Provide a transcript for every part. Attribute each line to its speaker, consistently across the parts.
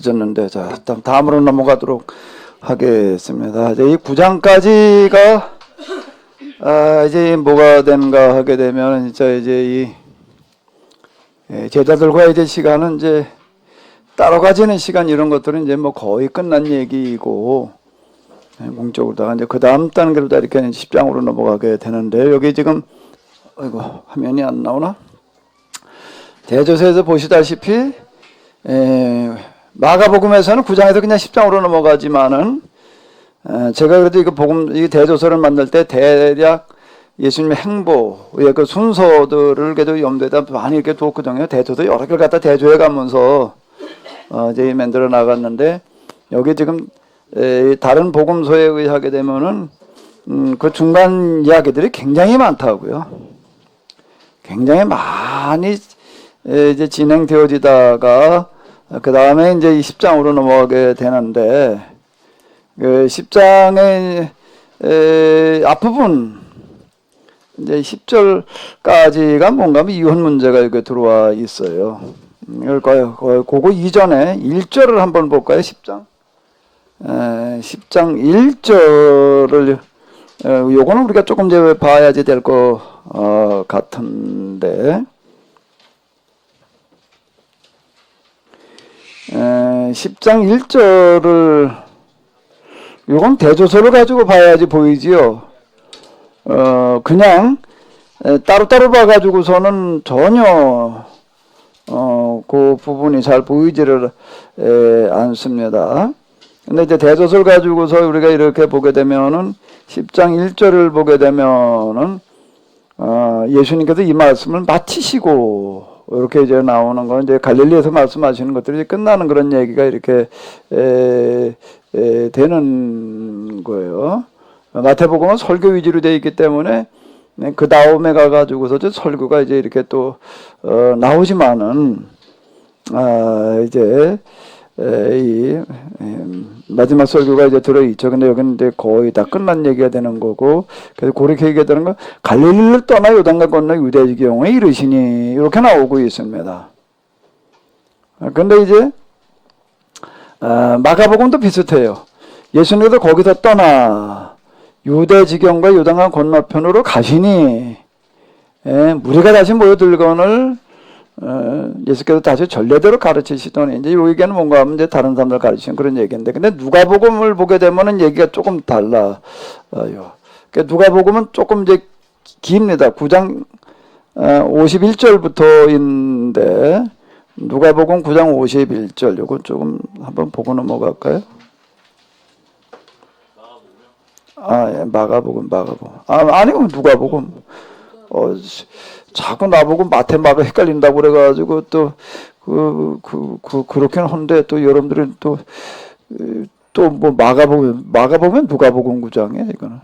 Speaker 1: 늦었는데, 자, 다음으로 넘어가도록 하겠습니다. 이제 이 9장까지가, 이제 뭐가 된가 하게 되면, 진짜 이제 제자들과 이제 시간은 이제 따로 가지는 시간 이런 것들은 이제 뭐 거의 끝난 얘기이고, 공적으로다가 이제 그 다음 단계로 다 이렇게 10장으로 넘어가게 되는데, 여기 지금, 아이고, 화면이 안 나오나? 대조서에서 보시다시피, 마가복음에서는 9장에서 그냥 10장으로 넘어가지만은, 제가 그래도 이거 이 대조서를 만들 때 대략 예수님의 행보의 그 순서들을 그래도 염두에다 많이 이렇게 두었거든요. 대조서 여러 개를 갖다 대조해 가면서, 이제 만들어 나갔는데, 여기 지금, 다른 복음서에 의하게 되면은, 그 중간 이야기들이 굉장히 많다고요. 굉장히 많이, 이제 진행되어지다가, 그 다음에 이제 10장으로 넘어가게 되는데, 그 10장의 앞부분, 이제 10절까지가 뭔가 이혼 문제가 이렇게 들어와 있어요. 그럴까요? 그거 이전에 1절을 한번 볼까요? 10장? 10장 1절을, 요거는 우리가 조금 이제 봐야지 될 것 같은데, 10장 1절을, 요건 대조서를 가지고 봐야지 보이지요. 그냥 따로따로 봐가지고서는 전혀 그 부분이 잘 보이지를 않습니다. 근데 이제 대조서를 가지고서 우리가 이렇게 보게 되면은 10장 1절을 보게 되면은 예수님께서 이 말씀을 마치시고 이렇게 이제 나오는 건 이제 갈릴리에서 말씀하시는 것들이 끝나는 그런 얘기가 이렇게 되는 거예요. 마태복음은 설교 위주로 되어 있기 때문에 그 다음에 가가지고서 설교가 이제 이렇게 또 나오지만은 이제 이 마지막 설교가 이제 들어있죠. 근데 여기는 이제 거의 다 끝난 얘기가 되는 거고, 그래서 그렇게 얘기가 되는 건 갈릴리를 떠나 요단강 건너 유대 지경에 이르시니 이렇게 나오고 있습니다. 근데 이제 마가복음도 비슷해요. 예수님도 거기서 떠나 유대 지경과 요단강 건너편으로 가시니 무리가 다시 모여들거늘 예수께서 다시 전례대로 가르치시더니, 이제 이 얘기는 뭔가 하면 이제 다른 사람들 가르치는 그런 얘기인데, 근데 누가복음을 보게 되면은 얘기가 조금 달라요. 그러니까 누가복음은 조금 이제 깁니다. 9장 51절부터인데, 누가복음 9장 51절, 요거 조금 한번 보고 넘어갈까요? 마가복음. 아니면 누가복음. 자꾸 나보고 마태 마가 헷갈린다고 그래가지고 또 그렇게는 하는데, 또 여러분들은 또 뭐 마가복음 누가복음 9장이야 이거는.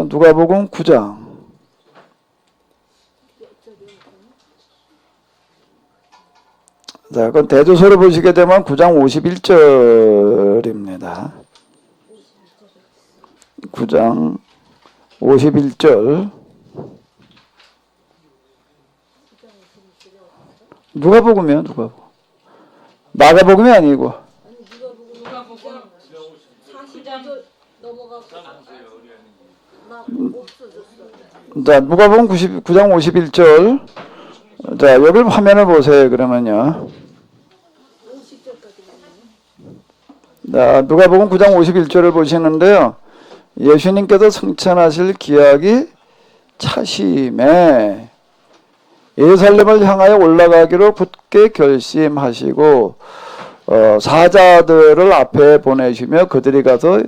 Speaker 1: 누가복음 9장. 자, 그건 대조서를 보시게 되면 9장 51절입니다. 9장 51절. 누가복음이요, 누가복음. 마가복음이 아니고. 자, 누가복음 9장 51절. 자, 여기 화면을 보세요, 그러면요. 자, 누가복음 9장 51절을 보시는데요. 예수님께서 승천하실 기약이 차심에 예루살렘을 향하여 올라가기로 굳게 결심하시고 사자들을 앞에 보내시며 그들이 가서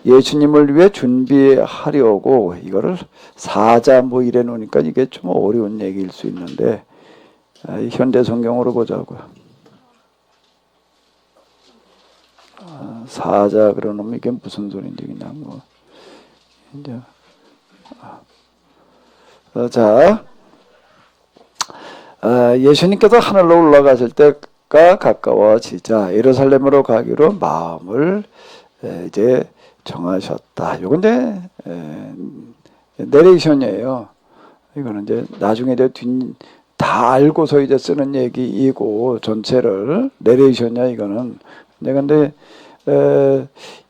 Speaker 1: 예수님을 위해 준비하려고, 이거를 사자 뭐 이래 놓으니까 이게 좀 어려운 얘기일 수 있는데, 현대 성경으로 보자고요. 사자 그러면 이게 무슨 소리인지 그냥 뭐 이제 자, 예수님께서 하늘로 올라가실 때가 가까워지자 예루살렘으로 가기로 마음을 이제 정하셨다. 요건 이제 내레이션이에요. 이거는 이제 나중에 다 알고서 이제 쓰는 얘기이고 전체를 내레이션이야 이거는. 근데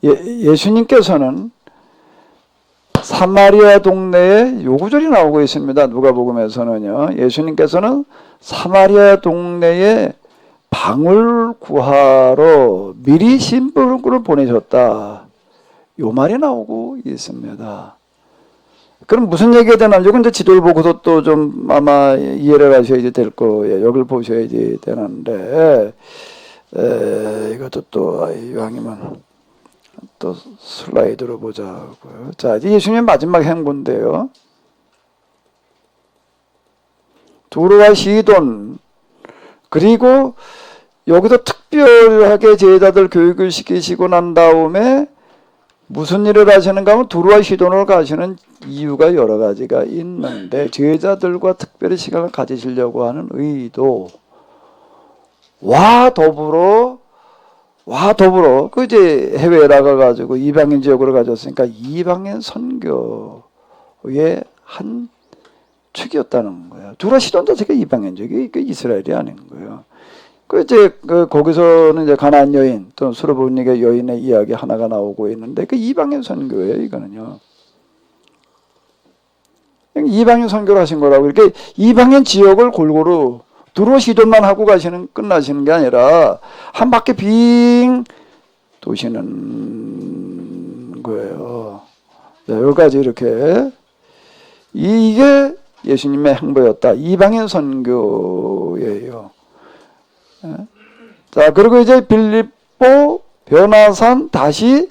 Speaker 1: 예수님께서는 사마리아 동네에 요 구절이 나오고 있습니다. 누가복음에서는요. 예수님께서는 사마리아 동네에 방을 구하러 미리 신부를 보내셨다. 요 말이 나오고 있습니다. 그럼 무슨 얘기가 되나? 이건 이제 지도를 보고도 또 좀 아마 이해를 하셔야 될 거예요. 여기를 보셔야 되는데, 이것도 또 이왕이면 또 슬라이드로 보자고요. 자, 이제 예수님의 마지막 행보인데요. 두로와 시돈, 그리고 여기서 특별하게 제자들 교육을 시키시고 난 다음에 무슨 일을 하시는가 하면 두로와 시돈을 가시는 이유가 여러 가지가 있는데, 제자들과 특별히 시간을 가지시려고 하는 의도 와 더불어 그 이제 해외에 나가가지고 이방인 지역으로 가졌으니까 이방인 선교의 한 축이었다는 거예요. 두로와 시돈 자체가 이방인 지역이 이스라엘이 아닌 거예요. 그 이제 거기서는 이제 가나안 여인 또 수르보니게 여인의 이야기 하나가 나오고 있는데 그 이방인 선교예요. 이거는요. 이방인 선교를 하신 거라고. 이렇게 이방인 지역을 골고루 두로 시돈만 하고 끝나시는 게 아니라 한 바퀴 빙 도시는 거예요. 네, 여기까지 이렇게 이게 예수님의 행보였다. 이방인 선교예요. 자, 그리고 이제 빌립보, 변화산, 다시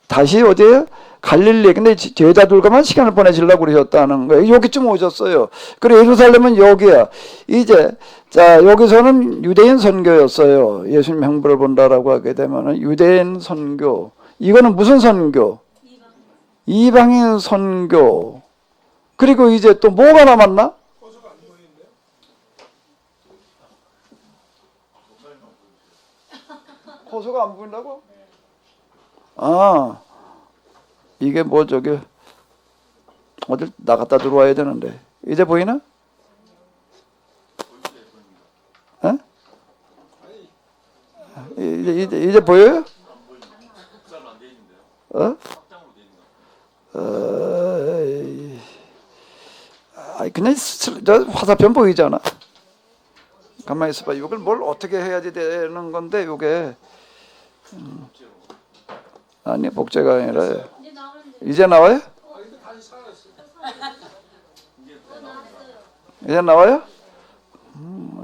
Speaker 1: 어디에요? 갈릴리. 근데 제자들과만 시간을 보내시려고 그러셨다는 거예요. 여기쯤 오셨어요. 그리고 예루살렘은 여기야. 이제, 자, 여기서는 유대인 선교였어요. 예수님 행보를 본다라고 하게 되면은 유대인 선교. 이거는 무슨 선교? 이방인 선교. 그리고 이제 또 뭐가 남았나? 호수가 안 보인다고? 아, 이게 뭐 저기 어딜 나갔다 들어와야 되는데 이제 보이나? 에? 이제 보여요? 어? 그냥 저 화살표 보이잖아. 가만히 있어봐. 이걸 뭘 어떻게 해야지 되는 건데 이게 아니 복제가 아니라 이제 나와요? 이제 나와요?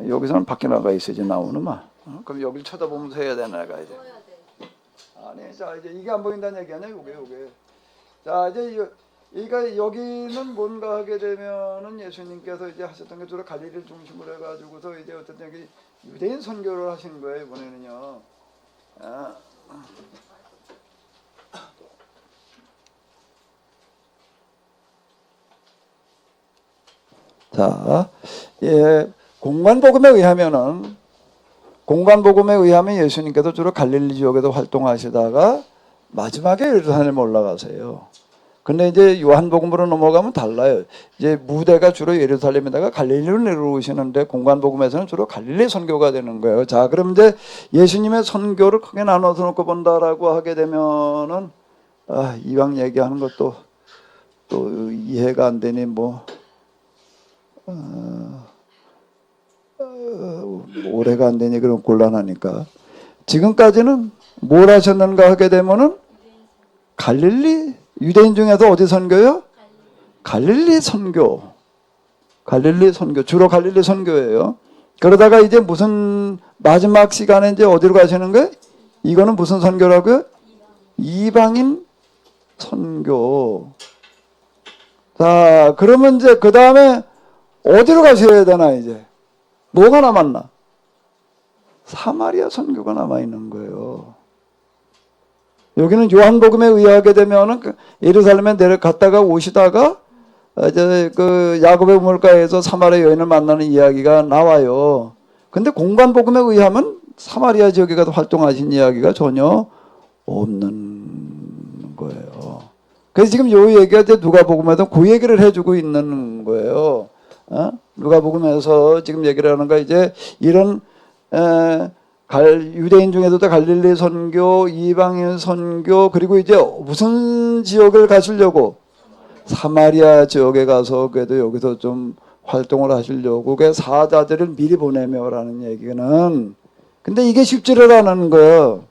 Speaker 1: 여기서는 밖에 나가 있어야지 나오는만. 그럼 여기를 쳐다보면서 해야 되나 가 이제. 아니 자 이제 이게 안 보인다는 얘기 아니야? 요게. 자 이제 여기는 뭔가 하게 되면은 예수님께서 이제 하셨던 게 주로 갈릴리를 중심으로 해가지고서 이제 어떤 여기 유대인 선교를 하시는 거예요 이번에는요. 자, 공관복음에 의하면 예수님께서 주로 갈릴리 지역에서 활동하시다가 마지막에 예루살렘에 올라가세요. 근데 이제 요한복음으로 넘어가면 달라요. 이제 무대가 주로 예루살렘에다가 갈릴리로 내려오시는데 공관복음에서는 주로 갈릴리 선교가 되는 거예요. 자, 그럼 이제 예수님의 선교를 크게 나눠서 놓고 본다라고 하게 되면은 이왕 얘기하는 것도 또 이해가 안 되니 오래가 안 되니 그럼 곤란하니까 지금까지는 뭘 하셨는가 하게 되면은 갈릴리 유대인 중에서 어디 선교요? 갈릴리 선교. 주로 갈릴리 선교예요. 그러다가 이제 무슨 마지막 시간에 이제 어디로 가시는 거예요? 이거는 무슨 선교라고요? 이방인 선교. 자, 그러면 이제 그 다음에 어디로 가셔야 되나 이제? 뭐가 남았나? 사마리아 선교가 남아있는 거예요. 여기는 요한복음에 의하게 되면은 예루살렘에 내려갔다가 오시다가 이제 그 야곱의 우물가에서 사마리아 여인을 만나는 이야기가 나와요. 근데 공관복음에 의하면 사마리아 지역에 가서 활동하신 이야기가 전혀 없는 거예요. 그래서 지금 요 얘기가 이제 누가복음에도 그 얘기를 해주고 있는 거예요. 누가복음에서 지금 얘기를 하는 거 이제 이런 유대인 중에서도 갈릴리 선교, 이방인 선교, 그리고 이제 무슨 지역을 가시려고 사마리아 지역에 가서 그래도 여기서 좀 활동을 하시려고 그 사자들을 미리 보내며라는 얘기는, 근데 이게 쉽지를 않은 거예요.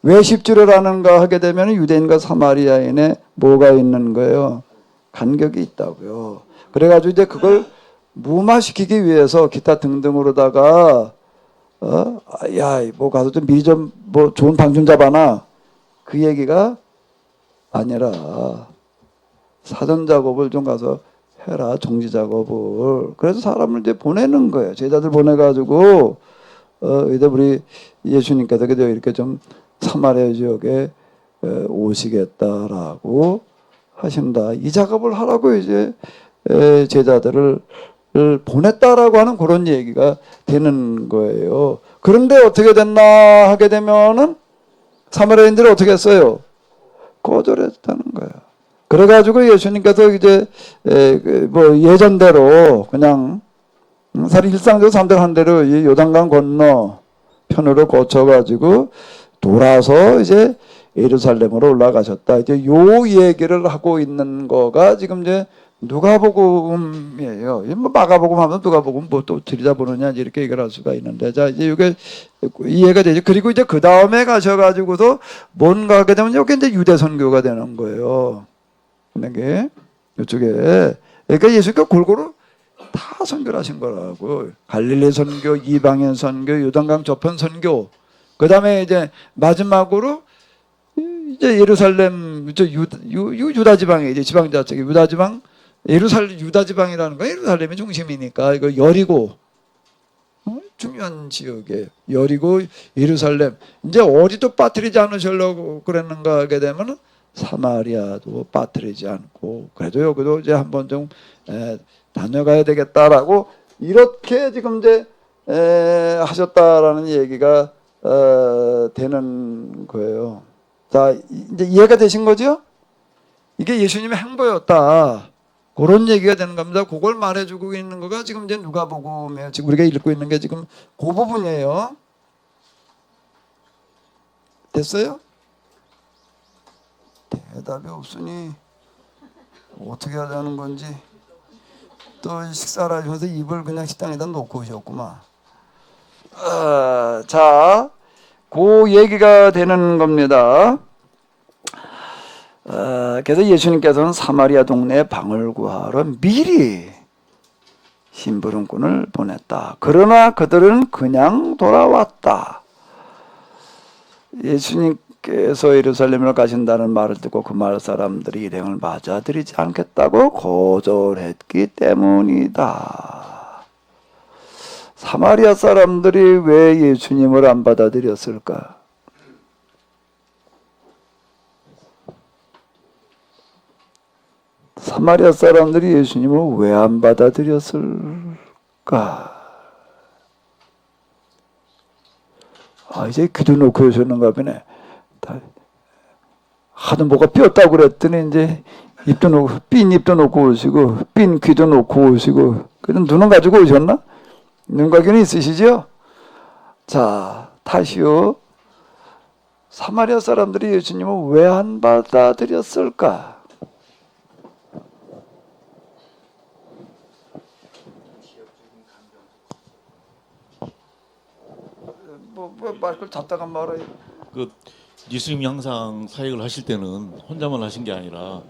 Speaker 1: 왜 쉽지를 않은가 하게 되면 유대인과 사마리아인에 뭐가 있는 거예요? 간격이 있다고요. 그래가지고 이제 그걸 무마시키기 위해서 기타 등등으로다가 야, 뭐 가서 좀 미리 좀 뭐 좋은 방 좀 잡아놔, 그 얘기가 아니라 사전 작업을 좀 가서 해라, 정지 작업을. 그래서 사람을 이제 보내는 거예요. 제자들 보내가지고 이제 우리 예수님께서 이렇게 좀 사마리아 지역에 오시겠다라고 하신다. 이 작업을 하라고 이제 제자들을 보냈다라고 하는 그런 얘기가 되는 거예요. 그런데 어떻게 됐나 하게 되면은 사마리아인들이 어떻게 했어요? 거절했다는 거예요. 그래가지고 예수님께서 이제 뭐 예전대로 그냥 사실 일상적으로 사람들 한 대로 이 요단강 건너 편으로 거쳐가지고 돌아서 이제 예루살렘으로 올라가셨다. 이제 요 얘기를 하고 있는 거가 지금 이제 누가복음이에요. 뭐 마가복음 하면 누가복음 뭐 또 들여다보느냐 이렇게 얘기를 할 수가 있는데, 자 이제 이게 이해가 되죠. 그리고 이제 그 다음에 가셔가지고서 뭔가 하게 되면 여기 이제 유대 선교가 되는 거예요. 이게 이쪽에 그러니까 예수가 골고루 다 선교를 하신 거라고. 갈릴리 선교, 이방인 선교, 요단강 저편 선교. 그 다음에 이제 마지막으로 이제 예루살렘 유다 지방에 이제 지방 자체가 유다 지방, 유다 지방이라는 건 예루살렘이 중심이니까 이거 여리고 중요한 지역에 여리고 예루살렘 이제 어디도 빠뜨리지 않으시려고 그랬는가 하게 되면 사마리아도 빠뜨리지 않고 그래도 여기도 이제 한번 좀 다녀가야 되겠다라고 이렇게 지금 이제 하셨다라는 얘기가 되는 거예요. 자, 이제 이해가 되신 거죠? 이게 예수님의 행보였다. 그런 얘기가 되는 겁니다. 그걸 말해주고 있는 거가 지금 이제 누가복음이에요. 지금 우리가 읽고 있는 게 지금 그 부분이에요. 됐어요? 대답이 없으니 어떻게 하자는 건지. 또 식사를 하시면서 입을 그냥 식당에다 놓고 오셨구만. 자, 그 얘기가 되는 겁니다. 그래서 예수님께서는 사마리아 동네에 방을 구하러 미리 심부름꾼을 보냈다. 그러나 그들은 그냥 돌아왔다. 예수님께서 예루살렘으로 가신다는 말을 듣고 그 마을 사람들이 일행을 맞아들이지 않겠다고 거절했기 때문이다. 사마리아 사람들이 왜 예수님을 안 받아들였을까? 사마리아 사람들이 예수님을 왜 안 받아들였을까? 이제 귀도 놓고 오셨는가 보네. 하도 뭐가 삐었다고 그랬더니 이제 입도 놓고, 삔 입도 놓고 오시고, 삔 귀도 놓고 오시고, 그럼 눈은 가지고 오셨나? 눈가기는 있으시죠? 자, 다시요. 사마리아 사람들이 예수님을 왜 안 받아들였을까? 말걸 잡다가 말아요.
Speaker 2: 예수님이 항상 사역을 하실 때는 혼자만 하신 게 아니라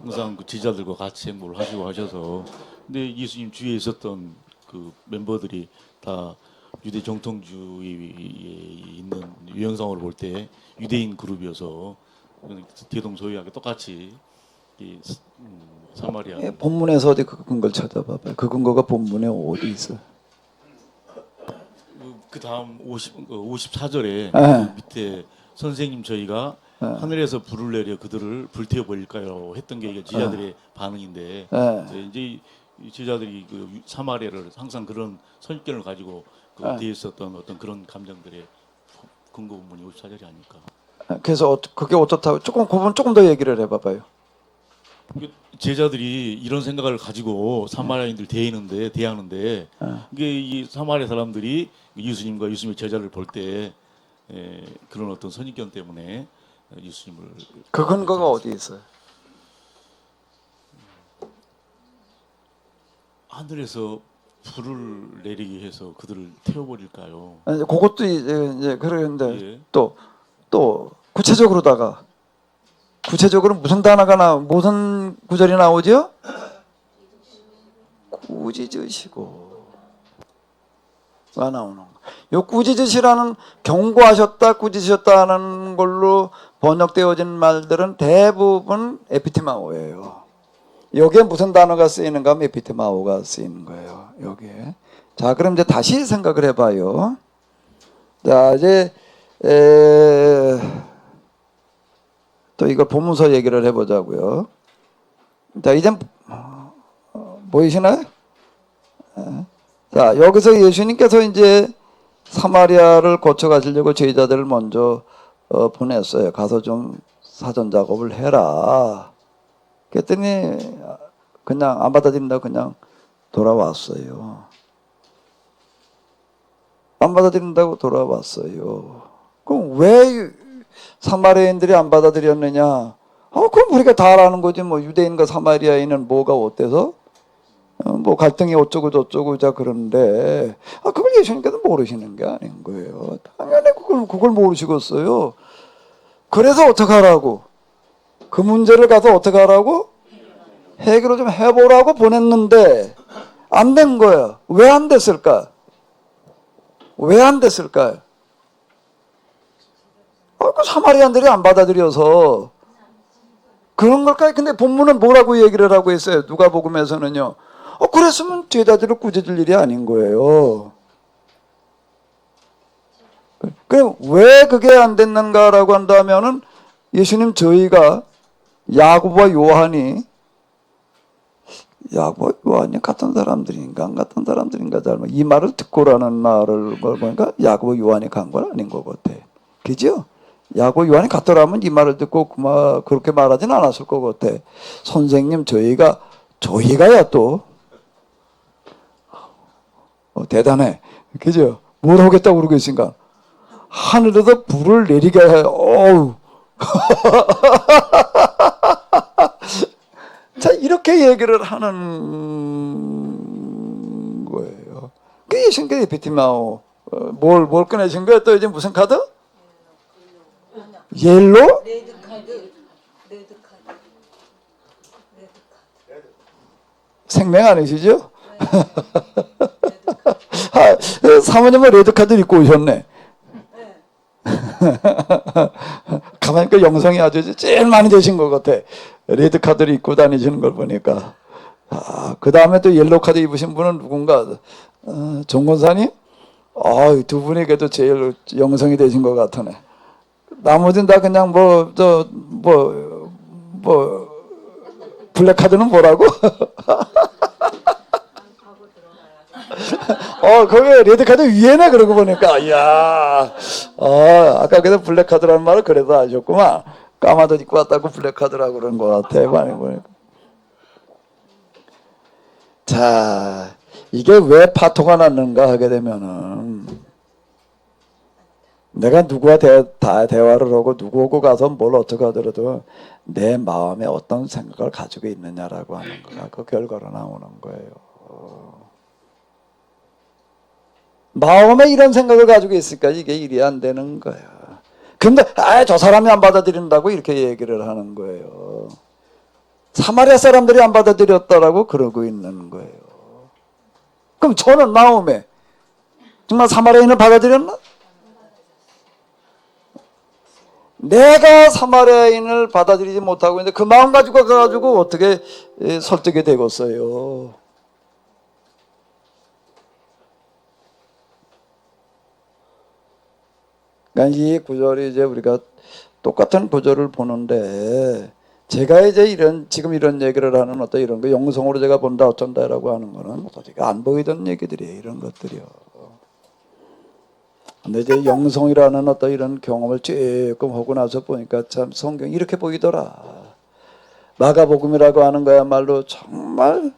Speaker 2: 항상 그 제자들과 같이 행보를 하시고 하셔서, 근데 예수님 주위에 있었던 그 멤버들이 다 유대 정통주의에 있는 유형상으로 볼 때 유대인 그룹이어서 대동소이하게 똑같이 이 사마리아
Speaker 1: 본문에서 어디 그 근거를 찾아봐봐요. 그 근거가 본문에 어디 있어?
Speaker 2: 그 다음 54절에
Speaker 1: 네.
Speaker 2: 그 밑에 선생님 저희가 하늘에서 불을 내려 그들을 불태워 버릴까요? 했던 게 이게 제자들의 반응인데, 이제 이 제자들이 그 사마리아를 항상 그런 선입견을 가지고 뒤에 있었던 어떤 그런 감정들의 근거 부분이 54절이 아닐까.
Speaker 1: 그래서 그게 어떻다고 조금 그 부분 조금 더 얘기를 해봐봐요.
Speaker 2: 제자들이 이런 생각을 가지고 사마리아인들 대하는데 이게 이 사마리아 사람들이 예수님과 예수님의 제자를 볼 때 그런 어떤 선입견 때문에 예수님을
Speaker 1: 그 근거가 어디 있어요?
Speaker 2: 하늘에서 불을 내리게 해서 그들을 태워버릴까요?
Speaker 1: 아니, 그것도 이제 그러는데
Speaker 2: 예.
Speaker 1: 또 구체적으로 무슨 단어가 무슨 구절이 나오죠? 꾸짖으시고 가 나오는 거. 요 꾸짖으시라는 경고하셨다, 꾸짖으셨다는 걸로 번역되어진 말들은 대부분 에피티마오예요. 여기에 무슨 단어가 쓰이는가 하면 에피티마오가 쓰이는 거예요. 여기에. 자, 그럼 이제 다시 생각을 해봐요. 자, 이제 또 이걸 보면서 얘기를 해보자고요. 자, 이제 보이시나요? 자, 여기서 예수님께서 이제 사마리아를 거쳐 가시려고 제자들을 먼저 보냈어요. 가서 좀 사전 작업을 해라. 그랬더니 그냥 안 받아들인다고 그냥 돌아왔어요. 안 받아들인다고 돌아왔어요. 그럼 왜 사마리아인들이 안 받아들였느냐? 그럼 우리가 다 아는 거지. 뭐 유대인과 사마리아인은 뭐가 어때서? 뭐 갈등이 어쩌고 저쩌고 자 그런데 그걸 예수님께서 모르시는 게 아닌 거예요. 당연히 그걸 모르시겠어요. 그래서 어떻게 하라고? 그 문제를 가서 어떻게 하라고? 해결을 좀 해보라고 보냈는데 안 된 거예요. 왜 안 됐을까? 왜 안 됐을까요? 그 사마리아인들이 안 받아들여서 그런 걸까요? 근데 본문은 뭐라고 얘기를 하고 있어요? 누가복음에서는요. 그랬으면 제자들을 꾸짖을 일이 아닌 거예요. 그럼 왜 그게 안 됐는가라고 한다면은 예수님 저희가 야고보와 요한이 같은 사람들인가 안 같은 사람들인가 이 말을 듣고라는 말을 보니까 야고보 요한이 간 건 아닌 것 같아. 그죠? 야고보 요한이 같더라면 이 말을 듣고 그렇게 말하진 않았을 것 같아. 선생님 저희가야 또 대단해. 그죠? 뭘 하겠다고 그러고 있으니까. 하늘에서 불을 내리게 해. 어우. 자, 이렇게 얘기를 하는 거예요. 그 예수님께서 에피티마오. 뭘 꺼내신 거야? 또 이제 무슨 카드? 옐로?
Speaker 3: 레드 카드.
Speaker 1: 생명 아니시죠? 사모님은 레드카드 입고 오셨네. 가만히 그 영성이 아주 제일 많이 되신 것 같아. 레드카드를 입고 다니시는 걸 보니까. 그 다음에 또 옐로카드 입으신 분은 누군가? 정권사님? 두 분이 그래도 제일 영성이 되신 것 같으네. 나머지는 다 그냥 블랙카드는 뭐라고? 거기 레드카드 위에네, 그러고 보니까. 이야. 아까 그래서 블랙카드라는 말을 그래도 아셨구만. 까마도 입고 왔다고 블랙카드라고 그런 것 같아. 많이 보니까. 자, 이게 왜 파토가 났는가 하게 되면은, 내가 누구와 대화를 하고 누구하고 가서 뭘 어떻게 하더라도 내 마음에 어떤 생각을 가지고 있느냐라고 하는 거가 그 결과로 나오는 거예요. 마음에 이런 생각을 가지고 있으니까 이게 일이 안 되는 거야. 근데 저 사람이 안 받아들인다고 이렇게 얘기를 하는 거예요. 사마리아 사람들이 안 받아들였다라고 그러고 있는 거예요. 그럼 저는 마음에 정말 사마리아인을 받아들였나? 내가 사마리아인을 받아들이지 못하고 있는데 그 마음 가지고 어떻게 설득이 되겠어요? 그러니까 이 구절이 이제 우리가 똑같은 구절을 보는데 제가 이제 지금 이런 얘기를 하는 어떤 이런 거 영성으로 제가 본다 어쩐다라고 하는 거는 제가 안 보이던 얘기들이에요. 이런 것들이요. 근데 이제 영성이라는 어떤 이런 경험을 조금 하고 나서 보니까 참 성경이 이렇게 보이더라. 마가복음이라고 하는 거야말로 정말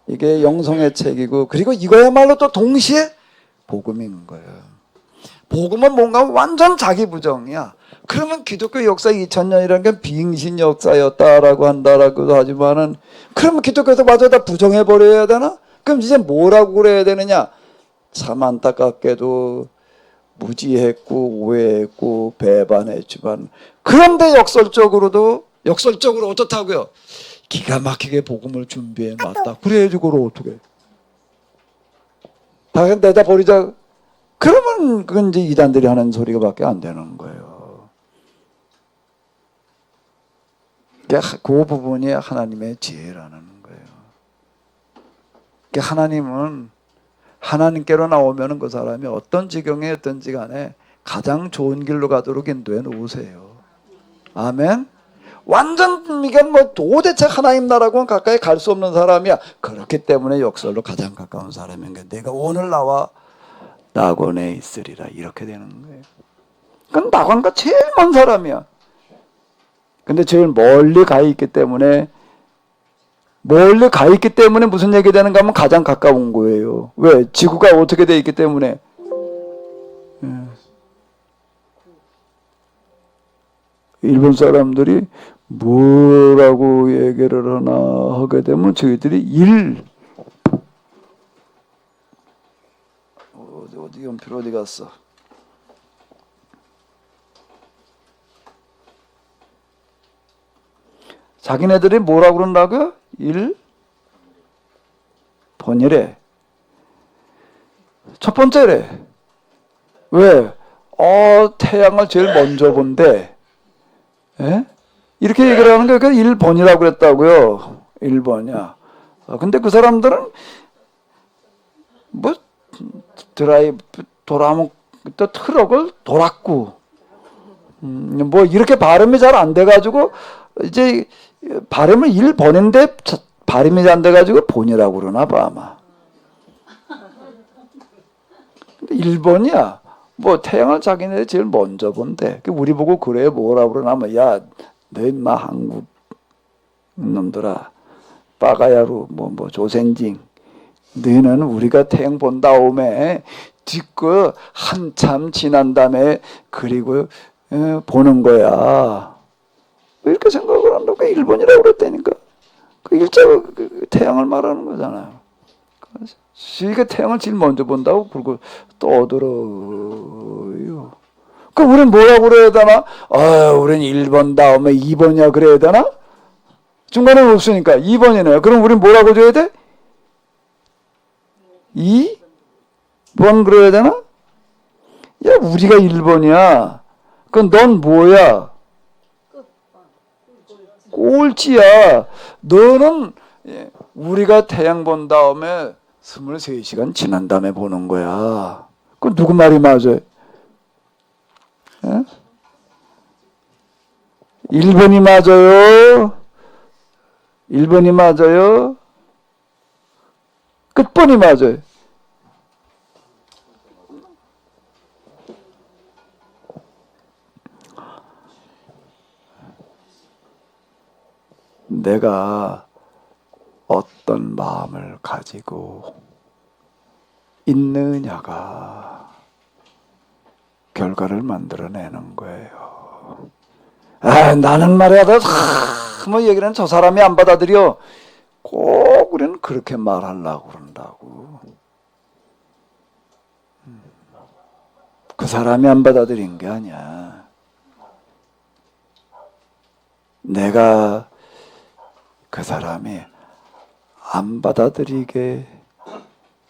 Speaker 1: 이게 영성의 책이고, 그리고 이거야말로 또 동시에 복음인 거예요. 복음은 뭔가 완전 자기 부정이야. 그러면 기독교 역사 2000년이라는 게 비응신 역사였다라고 한다라고도 하지만은, 그러면 기독교에서 마저 다 부정해 버려야 되나? 그럼 이제 뭐라고 그래야 되느냐? 참 안타깝게도 무지했고 오해했고 배반했지만, 그런데 역설적으로 어떻다고요? 기가 막히게 복음을 준비해 놨다. 그래야지 그걸 어떻게? 다 내다 버리자. 그러면 그건 이제 이단들이 하는 소리가밖에 안 되는 거예요. 그 부분이 하나님의 지혜라는 거예요. 하나님은 하나님께로 나오면은 그 사람이 어떤 지경에 있든지 간에 가장 좋은 길로 가도록 인도해 놓으세요. 아멘. 완전 이게 뭐 도대체 하나님 나라고는 가까이 갈 수 없는 사람이야. 그렇기 때문에 역설로 가장 가까운 사람인 게, 내가 오늘 나와 낙원에 있으리라, 이렇게 되는 거예요. 그건 낙원과 제일 먼 사람이야. 근데 제일 멀리 가 있기 때문에 무슨 얘기 되는가 하면 가장 가까운 거예요. 왜? 지구가 어떻게 돼 있기 때문에. 일본 사람들이 뭐라고 얘기를 하나 하게 되면 저희들이 어디 연필 어디 갔어? 자기네들이 뭐라고 그런다고요? 번이래. 첫 번째래. 왜? 태양을 제일 먼저 본대. 예? 이렇게 얘기를 하는 게 1번이라고 그랬다고요. 1번이야. 근데 그 사람들은 뭐 또 트럭을 돌았고, 뭐 이렇게 발음이 잘 안 돼가지고 이제 발음을 1번인데 발음이 안 돼가지고 본이라고 그러나 봐 아마. 근데 1번이야. 뭐 태양을 자기네 제일 먼저 본대. 우리 보고 그래 뭐라고 그러나 뭐, 야, 너 인마 한국 놈들아, 빠가야루 뭐 조센징, 너는 우리가 태양 본 다음에 듣고 한참 지난 다음에 그리고 보는 거야. 이렇게 생각을 한다고. 1번이라고 그랬다니까. 그 일자가 태양을 말하는 거잖아요. 그러니까 태양을 제일 먼저 본다고 그러고 떠들어요. 그럼 우린 뭐라고 그래야 되나? 우린 1번 다음에 2번이야 그래야 되나? 중간에 없으니까 2번이네요. 그럼 우린 뭐라고 줘야 돼? 2번 그래야 되나? 야, 우리가 1번이야. 그럼 넌 뭐야? 꼴찌야. 너는 우리가 태양 본 다음에 23시간 지난 다음에 보는 거야. 그럼 누구 말이 맞아요? 1번이 맞아요? 1번이 맞아요? 끝번이 맞아요? 내가 어떤 마음을 가지고 있느냐가 결과를 만들어내는 거예요. 나는 말이야, 뭐 얘기는 저 사람이 안 받아들여. 꼭 우리는 그렇게 말하려고 그런다고. 그 사람이 안 받아들인 게 아니야. 내가 그 사람이 안 받아들이게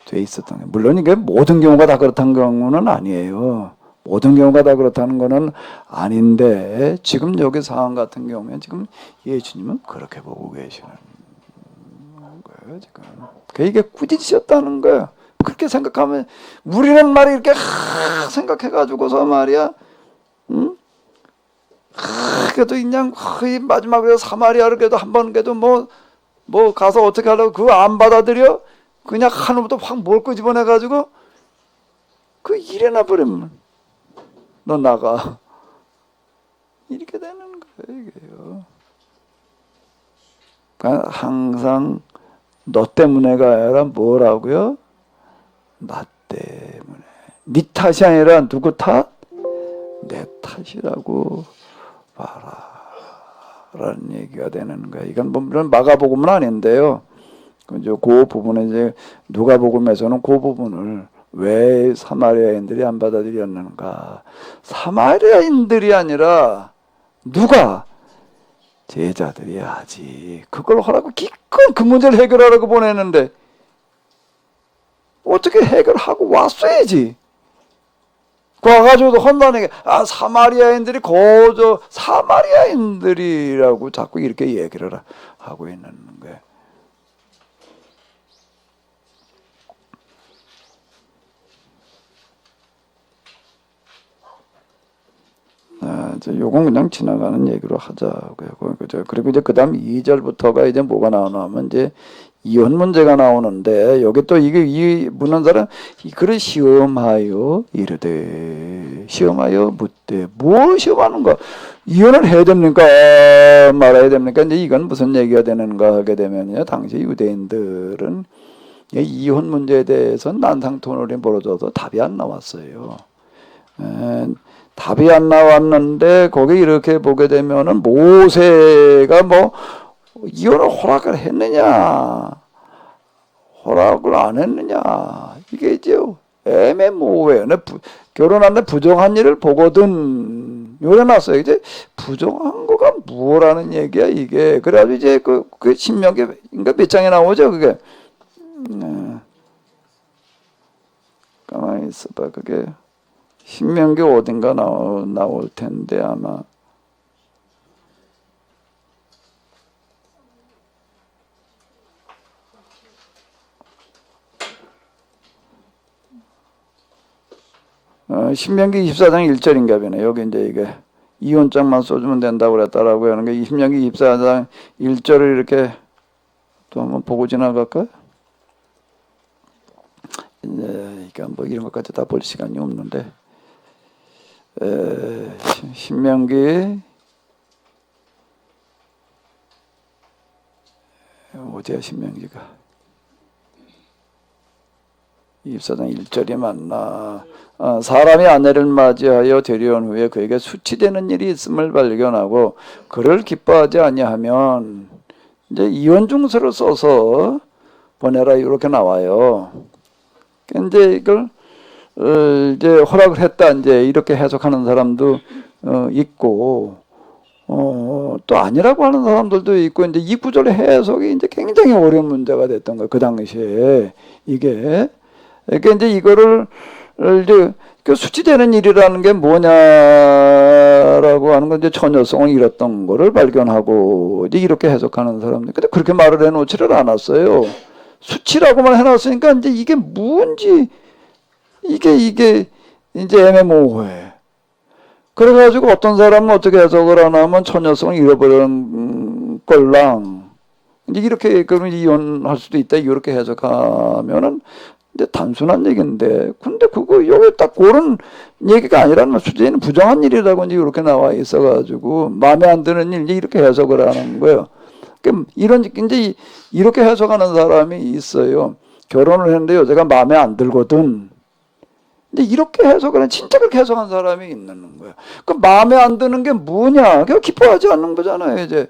Speaker 1: 돼 있었던 게, 물론 이게 모든 경우가 다 그렇다는 경우는 아니에요. 모든 경우가 다 그렇다는 거는 아닌데, 지금 여기 상황 같은 경우에 지금 예수님은 그렇게 보고 계시는 거예요, 지금. 이게 꾸짖으셨다는 거예요. 그렇게 생각하면, 우리는 말이 이렇게 생각해가지고서 말이야, 응? 그래도 그냥 거의 마지막에 사마리아를 그래도 한 번 그래도 뭐 가서 어떻게 하려고 그거 안 받아들여? 그냥 하늘부터 확 몰 거 집어내가지고 그 일해나 버리면 너 나가. 이렇게 되는 거예요, 이게요. 그러니까 항상 너 때문에가 아니라 뭐라고요? 나 때문에. 네 탓이 아니라 누구 탓? 내 탓이라고 봐라 라는 얘기가 되는 거야. 이건 뭐 물론 마가복음은 아닌데요. 그 부분에 이제 누가복음에서는 그 부분을 왜 사마리아인들이 안 받아들였는가? 사마리아인들이 아니라 누가? 제자들이 하지. 그걸 하라고 기껏 그 문제를 해결하라고 보냈는데 어떻게 해결하고 왔어야지. 와가지고도 혼란하게 사마리아인들이 거저 사마리아인들이라고 자꾸 이렇게 얘기를 하고 있는 거예요. 요건 그냥 지나가는 얘기로 하자고요. 그리고 이제 그다음 2절부터가 이제 뭐가 나오냐면 이제 이혼 문제가 나오는데 여기 또 이게 이 묻는 사람 그를 시험하여 이르되 시험하여 묻되 뭘 시험하는가? 이혼을 해야 됩니까? 말아야 됩니까? 이제 이건 무슨 얘기가 되는가 하게 되면요. 당시 유대인들은 이혼 문제에 대해서 난상토론이 벌어져서 답이 안 나왔어요. 답이 안 나왔는데 거기 이렇게 보게 되면은 모세가 뭐 이혼을 허락을 했느냐 허락을 안 했느냐 이게 이제 애매모호해요. 결혼하는데 부정한 일을 보거든 요래놨어요. 이제 부정한 거가 뭐라는 얘기야 이게. 그래가지고 이제 그 신명기 그러니까 몇 장에 나오죠 그게. 가만히 있어봐. 그게 신명기 어딘가 나올 텐데 아마. 신명기 24장 1절인가 보네. 여기 이제 이게 이혼장만 써주면 된다고 그랬다라고 하는 게 신명기 24장 1절을 이렇게 또 한번 보고 지나갈까요? 그러니까 뭐 이런 것까지 다 볼 시간이 없는데 신명기 어디야 신명기가 24장 1절이 맞나. 사람이 아내를 맞이하여 데려온 후에 그에게 수치되는 일이 있음을 발견하고 그를 기뻐하지 아니하면 이제 이혼증서를 써서 보내라 이렇게 나와요. 이제 이걸 이제 허락을 했다 이제 이렇게 해석하는 사람도 있고 또 아니라고 하는 사람들도 있고 이제 이 구절의 해석이 이제 굉장히 어려운 문제가 됐던 거예요. 그 당시에 이게 그러니까 이제 이거를 이제 그 수치되는 일이라는 게 뭐냐라고 하는 건 이제 처녀성을 잃었던 거를 발견하고 이제 이렇게 해석하는 사람들. 근데 그렇게 말을 해놓지를 않았어요. 수치라고만 해놨으니까 이제 이게 뭔지 이게 이제 애매모호해. 그래가지고 어떤 사람은 어떻게 해석을 하냐면 처녀성을 잃어버린 꼴랑 이제 이렇게 그러면 이혼할 수도 있다 이렇게 해석하면은 이제 단순한 얘기인데 근데 그거 여기 딱 그런 얘기가 아니라는 수제는 부정한 일이라고 이제 이렇게 나와 있어가지고 마음에 안 드는 일 이제 이렇게 해석을 하는 거예요. 이런 이제 이렇게 해석하는 사람이 있어요. 결혼을 했는데 여자가 마음에 안 들거든. 근데 이렇게 해석을 진짜 그렇게 해석한 사람이 있는 거예요. 그 마음에 안 드는 게 뭐냐? 그냥 기뻐하지 않는 거잖아요. 이제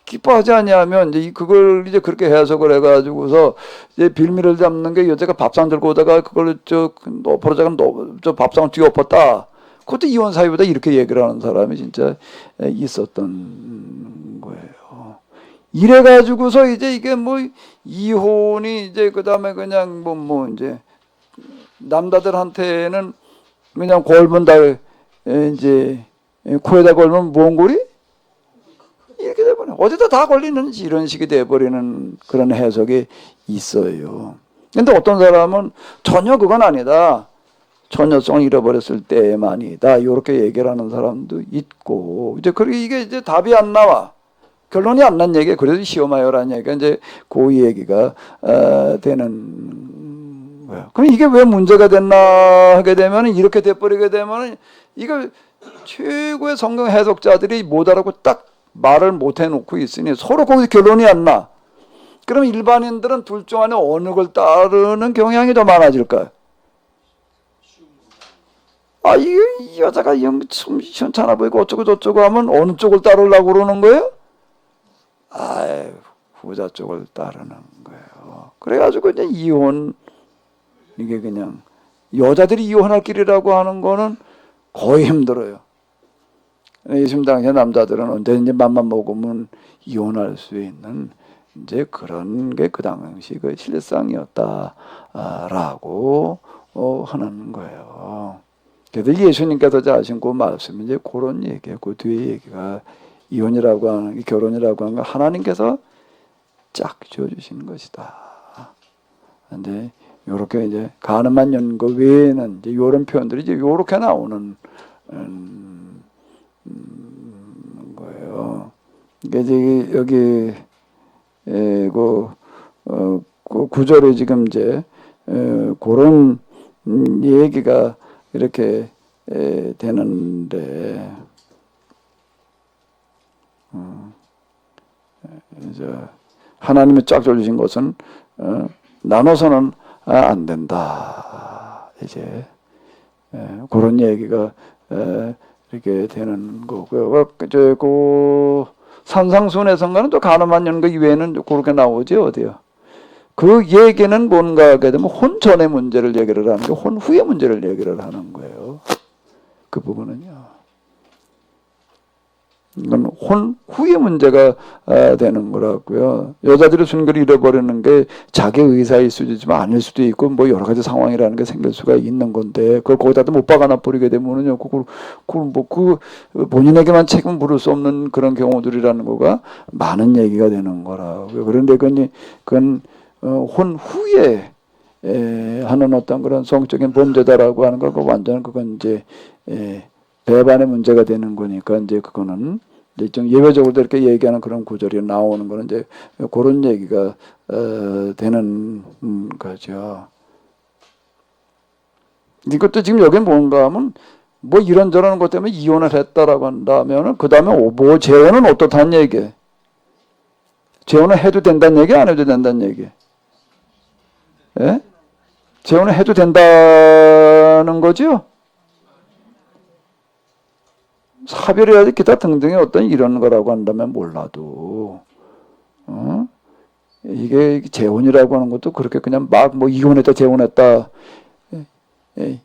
Speaker 1: 기뻐하지 않냐면 이제 그걸 이제 그렇게 해석을 해가지고서 이제 빌미를 잡는 게 여자가 밥상 들고 오다가 그걸 너 버러자가 저 밥상을 뒤엎었다. 그것도 이혼 사유보다 이렇게 얘기를 하는 사람이 진짜 있었던 거예요. 이래가지고서 이제 이게 뭐 이혼이 이제 그 다음에 그냥 뭐 이제 남자들한테는 그냥 걸면 다 이제 코에다 걸면 몽골이 이렇게 돼버려. 어디다 다 걸리는 이런 식이 돼버리는 그런 해석이 있어요. 근데 어떤 사람은 전혀 그건 아니다. 처녀성을 잃어버렸을 때만이다. 이렇게 얘기를 하는 사람도 있고 이제 그리고 이게 이제 답이 안 나와. 결론이 안 난 얘기에 그래도 시험하여라는 얘기가 이제 그 얘기가 되는 거야. 그럼 이게 왜 문제가 됐나 하게 되면 이렇게 돼버리게 되면 이거 최고의 성경 해석자들이 못 알아고 딱 말을 못 해놓고 있으니 서로 거기서 결론이 안 나. 그럼 일반인들은 둘 중 안에 어느 걸 따르는 경향이 더 많아질까요? 아, 이 여자가 좀 시원찮아 보이고 어쩌고 저쩌고 하면 어느 쪽을 따르려고 그러는 거예요? 아이, 후자 쪽을 따르는 거예요. 그래가지고 이제 이혼, 이게 그냥 여자들이 이혼할 길이라고 하는 거는 거의 힘들어요. 예수님 당시에 남자들은 언제든지 맘만 먹으면 이혼할 수 있는 이제 그런 게 그 당시 그 실상이었다라고 하는 거예요. 그래서 예수님께서 자신 그 말씀이 이제 그런 얘기예요. 그 뒤에 얘기가 이혼이라고 하는 게 결혼이라고 하는 거 하나님께서 짝 지어주신 것이다. 근데 요렇게 이제 가늠한 연고 외에는 이제 요런 표현들이 이제 요렇게 나오는 거예요. 이게 이제 여기 그 구절에 지금 이제 그런 얘기가 이렇게 되는데 이제 하나님이 쫙 줘주신 것은 나눠서는 안 된다. 이제 그런 얘기가 이렇게 되는 거고요. 그 산상순에선가는 또 가늠한 연거 이외에는 그렇게 나오지 어디요? 그 얘기는 뭔가 하게 되면 혼 전의 문제를 얘기를 하는 게 혼 후의 문제를 얘기를 하는 거예요. 그 부분은요. 이건 혼 후의 문제가 되는 거라고요. 여자들이 순결을 잃어버리는 게 자기 의사일 수도 있지만 아닐 수도 있고 뭐 여러 가지 상황이라는 게 생길 수가 있는 건데 그걸 거기다 못 박아놔 버리게 되면은요. 그걸 본인에게만 책임을 물을 수 없는 그런 경우들이라는 거가 많은 얘기가 되는 거라고요. 그런데 그건 혼 후에 하는 어떤 그런 성적인 범죄다라고 하는 거, 완전 그건 이제 배반의 문제가 되는 거니까 이제 그거는 이제 좀 예외적으로 이렇게 얘기하는 그런 구절이 나오는 거는 이제 그런 얘기가 되는 거죠. 이것도 지금 여기 뭔가 하면 뭐 이런저런 것 때문에 이혼을 했다라고 한다면은 그 다음에 뭐 재혼은 어떻다는 얘기? 재혼을 해도 된다는 얘기, 안 해도 된다는 얘기? 예? 재혼을 해도 된다는 거죠? 사별이라든지 기타 등등의 어떤 이런 거라고 한다면 몰라도, 이게 재혼이라고 하는 것도 그렇게 그냥 막 뭐 이혼했다, 재혼했다,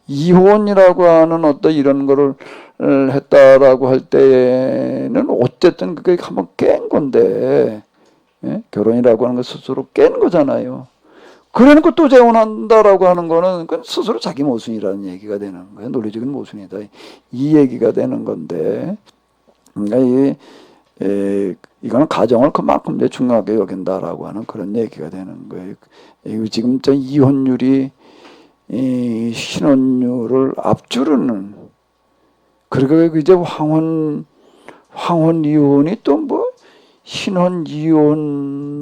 Speaker 1: 이혼이라고 하는 어떤 이런 거를 했다라고 할 때에는 어쨌든 그게 한번 깬 건데, 결혼이라고 하는 거 스스로 깬 거잖아요. 그러니까 또 재혼한다라고 하는 거는 그건 스스로 자기 모순이라는 얘기가 되는 거예요. 논리적인 모순이다. 이 얘기가 되는 건데, 그러니까 이거는 가정을 그만큼 이제 중요하게 여긴다라고 하는 그런 얘기가 되는 거예요. 지금 저 이혼율이 신혼율을 앞주르는, 그리고 이제 황혼 이혼이 또 뭐 신혼 이혼과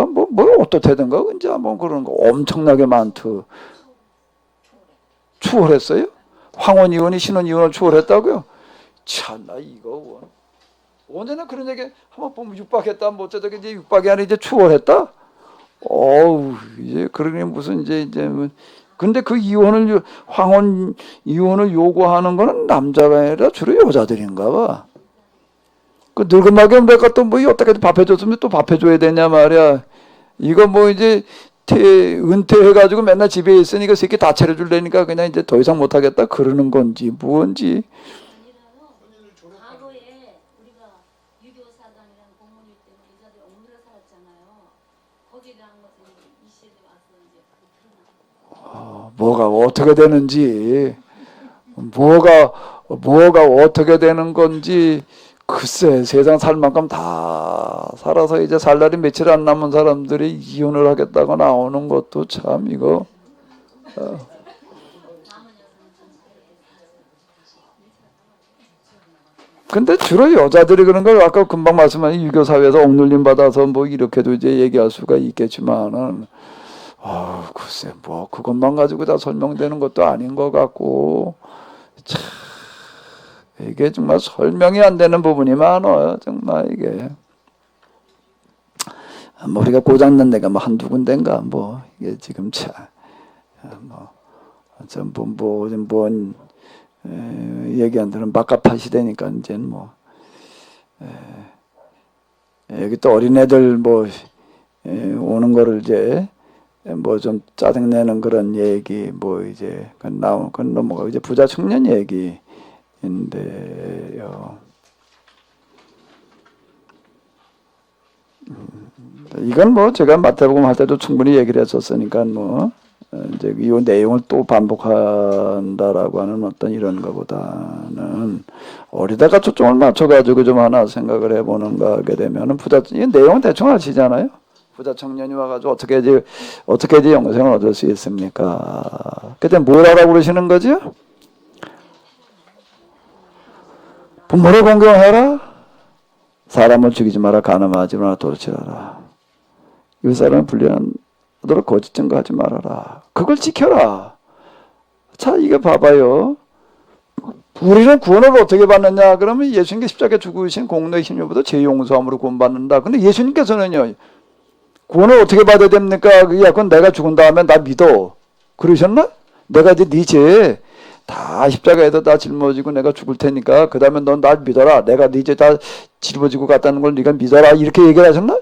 Speaker 1: 뭐 어떻다든가 이제 뭐 그런 거 엄청나게 많더 추월했어요. 황혼 이혼이 신혼 이혼을 추월했다고요? 참나 이거 언제나 그런 얘기 한번 보면 육박했다 뭐 어쩌다가 이제 육박이 아니라 이제 추월했다. 어우 이제 그러니 무슨 이제 근데 그 황혼 이혼을 요구하는 거는 남자가 아니라 주로 여자들인가 봐. 그 늙은마게 내가 또 뭐 어떻게든 밥 해줬으면 또 밥 해줘야 되냐 말이야. 이거 뭐 이제 은퇴해가지고 맨날 집에 있으니까 새끼 다 차려줄래니까 그냥 이제 더 이상 못하겠다 그러는 건지 뭔지.
Speaker 3: 과거에 우리가 유교사당이라는 공문일 때문에 여자들이 억눌려 살았잖아요. 거기에 대한 것은 이 시대에 와서 이제 드러나는
Speaker 1: 뭐가 어떻게 되는지, 뭐가 어떻게 되는 건지, 글쎄 세상 살 만큼 다 살아서 이제 살 날이 며칠 안 남은 사람들이 이혼을 하겠다고 나오는 것도 참 이거. 근데 주로 여자들이 그런 걸 아까 금방 말씀하신 유교 사회에서 억눌림 받아서 뭐 이렇게도 이제 얘기할 수가 있겠지만은. 글쎄, 뭐, 그것만 가지고 다 설명되는 것도 아닌 것 같고, 참, 이게 정말 설명이 안 되는 부분이 많아요, 정말 이게. 우리가 고장난 데가 뭐 한두 군데인가 뭐 이게 지금 뭐전뭔 얘기 안 들으면 막가파 시대니까 이제 뭐 여기 또 어린애들 뭐 오는 거를 이제 뭐 좀 짜증내는 그런 얘기 뭐 이제 그건 넘어가고 이제 부자 청년 얘기인데요. 이건 뭐 제가 마태복음 할 때도 충분히 얘기를 했었으니까 뭐 이제 이 내용을 또 반복한다라고 하는 어떤 이런 거보다는 어디다가 초점을 맞춰가지고 좀 하나 생각을 해보는 거 하게 되면은 이 내용은 대충 아시잖아요. 부자 청년이 와가지고 어떻게 이제 영생을 얻을 수 있습니까? 그때 뭘 하라고 그러시는 거죠? 부모를 공경하라. 사람을 죽이지 마라. 간음하지 마라. 도둑질하라. 이 사람을 불리하도록 거짓 증거하지 말아라. 그걸 지켜라. 자, 이거 봐봐요. 우리는 구원을 어떻게 받느냐? 그러면 예수님께 십자가에 죽으신 공로의 힘으로부터 죄 용서함으로 구원받는다. 근데 예수님께서는요. 구원을 어떻게 받아야 됩니까? 야, 그건 내가 죽은 다음에 나 믿어. 그러셨나? 내가 이제 네 죄 다 십자가에다 다 짊어지고 내가 죽을 테니까 그 다음에 넌 날 믿어라. 내가 네 죄 다 짊어지고 갔다는 걸 네가 믿어라. 이렇게 얘기를 하셨나?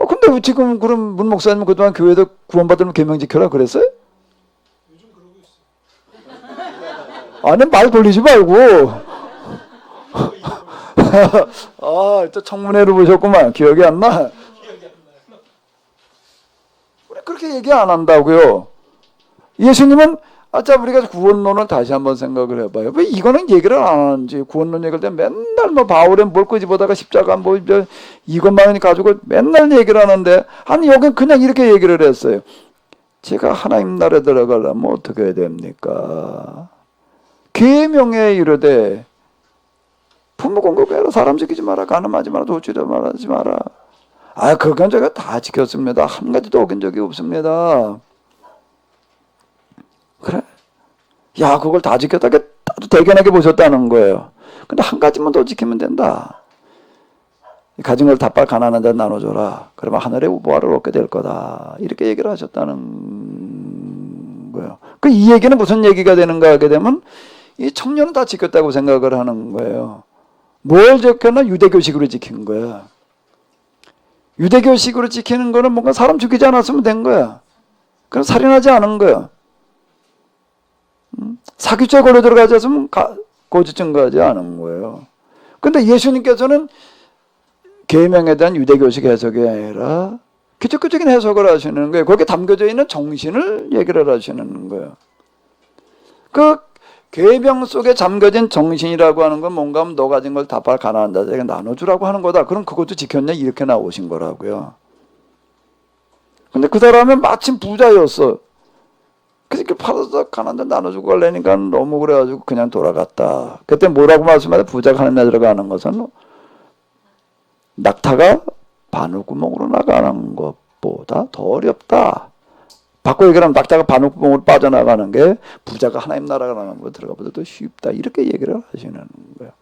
Speaker 1: 근데 지금 그럼 문 목사님 그동안 교회에서 구원받으면 계명 지켜라 그랬어요? 요즘 그러고 있어. 아니 말 돌리지 말고. 또 청문회로 보셨구만. 기억이 안 나? 우리 그렇게 얘기 안 한다고요. 예수님은 우리가 구원론을 다시 한번 생각을 해봐요. 왜 이거는 얘기를 안 하는지. 구원론 얘기할 때 맨날 뭐 바울의 뭘 끄집어다가 십자가 뭐 이것만 가지고 맨날 얘기를 하는데 아니 여긴 그냥 이렇게 얘기를 했어요. 제가 하나님 나라에 들어가려면 어떻게 해야 됩니까? 계명에 이르되 부모 공경해라. 사람 죽이지 마라. 간음하지 마라. 도둑질하지 마라. 그건 제가 다 지켰습니다. 한 가지도 어긴 적이 없습니다. 그래? 야, 그걸 다 지켰다게 아주 대견하게 보셨다는 거예요. 근데 한 가지만 더 지키면 된다. 가진 걸 다 가난한 데 나눠줘라. 그러면 하늘의 보화를 얻게 될 거다. 이렇게 얘기를 하셨다는 거예요. 이 얘기는 무슨 얘기가 되는가 하게 되면 이 청년은 다 지켰다고 생각을 하는 거예요. 뭘 지켰나? 유대교식으로 지킨 거야. 유대교식으로 지키는 거는 뭔가 사람 죽이지 않았으면 된 거야. 그럼 살인하지 않은 거야. 사기죄 걸려 들어가지 않으면 거짓 증거하지 않은 거예요. 근데 예수님께서는 계명에 대한 유대교식 해석이 아니라 기독교적인 해석을 하시는 거예요. 거기에 담겨져 있는 정신을 얘기를 하시는 거예요. 그 계명 속에 잠겨진 정신이라고 하는 건 뭔가 하면 너 가진 걸 다 가난한 자에게 나눠주라고 하는 거다. 그럼 그것도 지켰냐? 이렇게 나오신 거라고요. 근데 그 사람은 마침 부자였어. 그러니까 팔아서 가난한 자 나눠주고 가려니까 너무 그래가지고 그냥 돌아갔다. 그때 뭐라고 말씀하세요? 부자가 하늘에 들어가는 것은 낙타가 바늘구멍으로 나가는 것보다 더 어렵다. 바꿔 얘기하면 낙타가 바늘구멍으로 빠져나가는 게 부자가 하나님 나라가 나가는 거 들어가보다 더 쉽다. 이렇게 얘기를 하시는 거예요.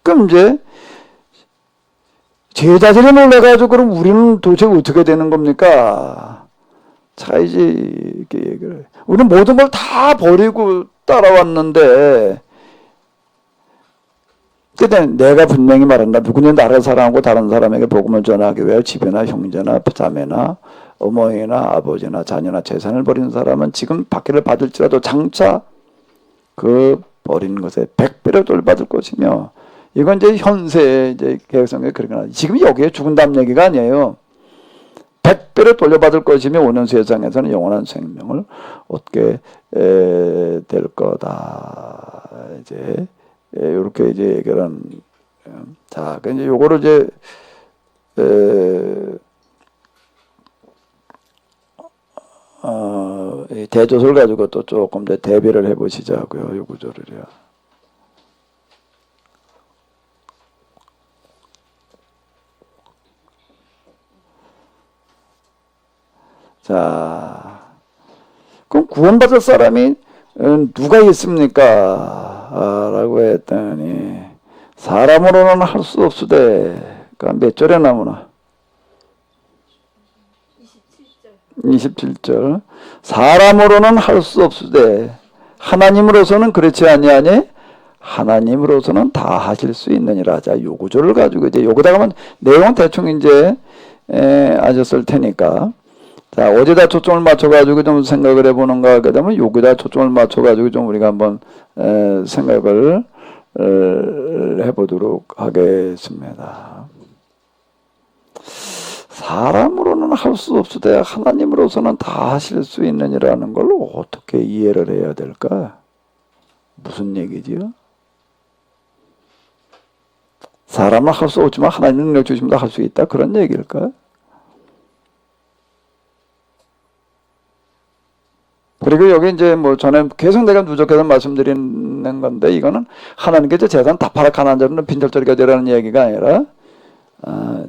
Speaker 1: 그럼 이제 제자들이 놀래가지고 그럼 우리는 도대체 어떻게 되는 겁니까? 자, 이제 이렇게 얘기를 해요. 우리는 모든 걸 다 버리고 따라왔는데 그때 내가 분명히 말한다. 누구는 나를 사랑하고 다른 사람에게 복음을 전하기 위해 집이나 형제나 자매나 어머니나 아버지나 자녀나 재산을 버리는 사람은 지금 박해를 받을지라도 장차 그 버린 것에 100배로 돌받을 것이며 이건 이제 현세의 이제 개혁성에 그렇게 나. 지금 여기에 죽은다는 얘기가 아니에요. 100배로 돌려받을 것이며 오는 세상에서는 영원한 생명을 얻게 될 거다. 이제 이렇게 이제 얘기를 한. 자, 이제 요거를 이제 대조설 가지고 또 조금 더 대비를 해보시자고요. 요 구조를요. 자, 그럼 구원받을 사람이 누가 있습니까? 라고 했더니 사람으로는 할 수 없으되 그러니까 몇 절에 나오나? 27절. 사람으로는 할 수 없으되 하나님으로서는 그렇지 아니하니 하나님으로서는 다 하실 수 있느니라. 자, 요 구절을 가지고 이제 요거다가 하면 내용은 대충 이제 아셨을 테니까. 자, 어디다 초점을 맞춰가지고 좀 생각을 해보는가 하게 되면 여기다 초점을 맞춰가지고 좀 우리가 한번 생각을 해보도록 하겠습니다. 사람으로는 할 수 없으되 하나님으로서는 다 하실 수 있느니라는 걸 어떻게 이해를 해야 될까? 무슨 얘기지요? 사람은 할 수 없지만 하나님 능력 주시면 할 수 있다, 그런 얘기일까? 그리고 여기 이제 뭐 전에 계속 내가 누적해서 말씀드리는 건데, 이거는 하나님께 이제 재산 다 팔아 가난한 자는 빈털터리가 되라는 얘기가 아니라,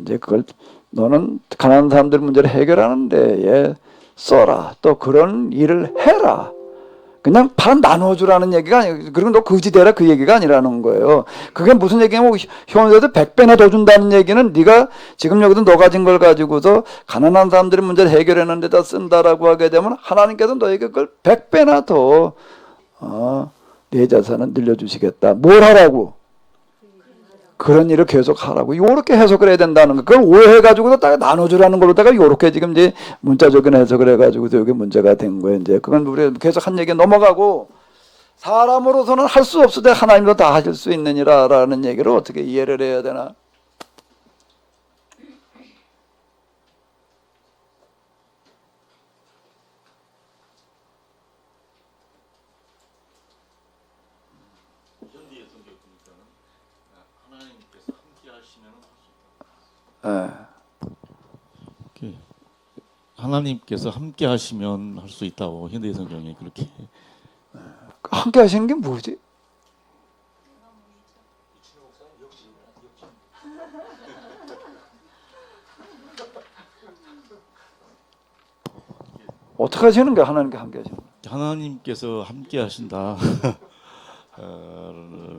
Speaker 1: 이제 그걸 너는 가난한 사람들 문제를 해결하는데 에 써라, 또 그런 일을 해라. 그냥 반 나눠주라는 얘기가 아니고, 그리고 너 거지 되라, 그 얘기가 아니라는 거예요. 그게 무슨 얘기냐면 현세도 100배나 더 준다는 얘기는 네가 지금 여기도 너 가진 걸 가지고서 가난한 사람들의 문제를 해결하는 데다 쓴다라고 하게 되면 하나님께서 너에게 그걸 100배나 더 내 자산을 늘려주시겠다. 뭘 하라고? 그런 일을 계속 하라고. 요렇게 해석을 해야 된다는 거. 그걸 오해해가지고도 딱 나눠주라는 걸로다가 요렇게 지금 이제 문자적인 해석을 해가지고도 여기 문제가 된 거예요. 이제 그건 우리가 계속 한 얘기 넘어가고, 사람으로서는 할 수 없으되 하나님도 다 하실 수 있느니라라는 얘기를 어떻게 이해를 해야 되나?
Speaker 2: 이렇게 하나님께서 함께 하시면 할 수 있다고 현대 성경에 그렇게.
Speaker 1: 함께 하시는 게 뭐지? 어떻게 하시는 게 하나님께 함께 하시는 거예요?
Speaker 2: 하나님께서 함께 하신다.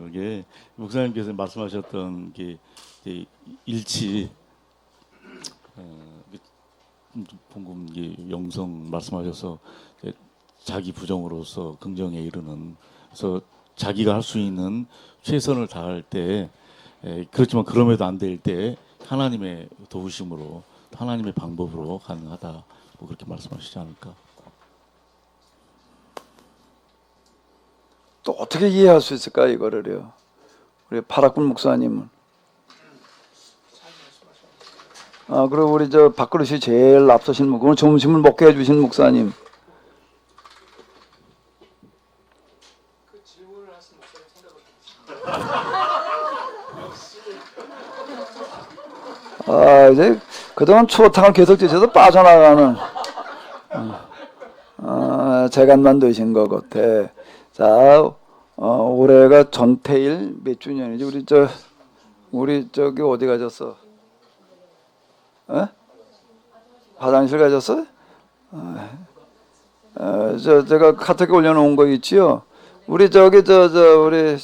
Speaker 2: 이게 목사님께서 말씀하셨던 게 일치, 방금 영성 말씀하셔서 자기 부정으로서 긍정에 이르는, 그래서 자기가 할 수 있는 최선을 다할 때, 그렇지만 그럼에도 안 될 때 하나님의 도우심으로, 하나님의 방법으로 가능하다, 뭐 그렇게 말씀하시지 않을까.
Speaker 1: 또 어떻게 이해할 수 있을까, 이거를요? 우리 파락군 목사님은. 그리고 우리 저 밥그릇이 제일 앞서신 분, 오늘 점심을 먹게 해주신 목사님.
Speaker 4: 그 질문을 하신 목사님 생각을
Speaker 1: 이제 그동안 추어탕을 계속 드셔서 빠져나가는 재간만 드신 것 같아. 자, 올해가 전태일 몇 주년이지? 우리 저기 어디 가셨어? 화장실 가셨어? 제가 카톡에 올려놓은 거 있지요? 우리 저기 우리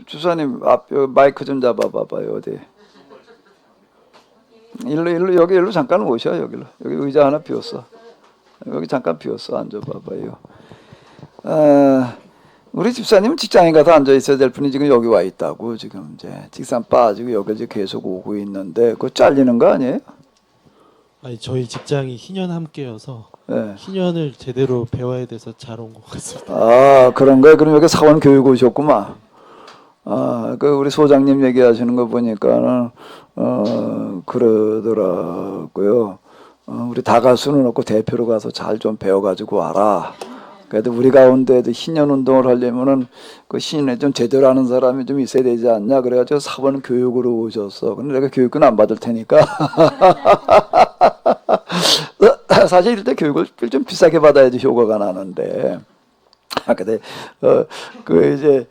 Speaker 1: 주사님 앞 마이크 좀 잡아봐봐요. 어디? 일로 잠깐 오셔. 여기 의자 하나 비웠어. 여기 잠깐 비웠어. 앉아봐봐요. 우리 집사님은 직장에 가서 앉아 있어야 될 분이 지금 여기 와 있다고. 지금 이제 직산 빠지고 여기 이제 계속 오고 있는데 그거 잘리는 거 아니에요?
Speaker 5: 아니 저희 직장이 희년 함께여서
Speaker 1: 네.
Speaker 5: 희년을 제대로 배워야 돼서 잘 온 것 같습니다.
Speaker 1: 그런 거예요. 그럼 여기 사원 교육 오셨구만. 그 우리 소장님 얘기하시는 거 보니까는 그러더라고요. 우리 다 갈 수는 없고 대표로 가서 잘 좀 배워가지고 와라. 그래도 우리 가운데도 신년 운동을 하려면은 그 신년에 좀 제대로 하는 사람이 좀 있어야 되지 않냐. 그래가지고 사원 교육으로 오셨어. 근데 내가 교육은 안 받을 테니까. 사실 이럴 때 교육을 좀 비싸게 받아야지 효과가 나는데. 근데 이제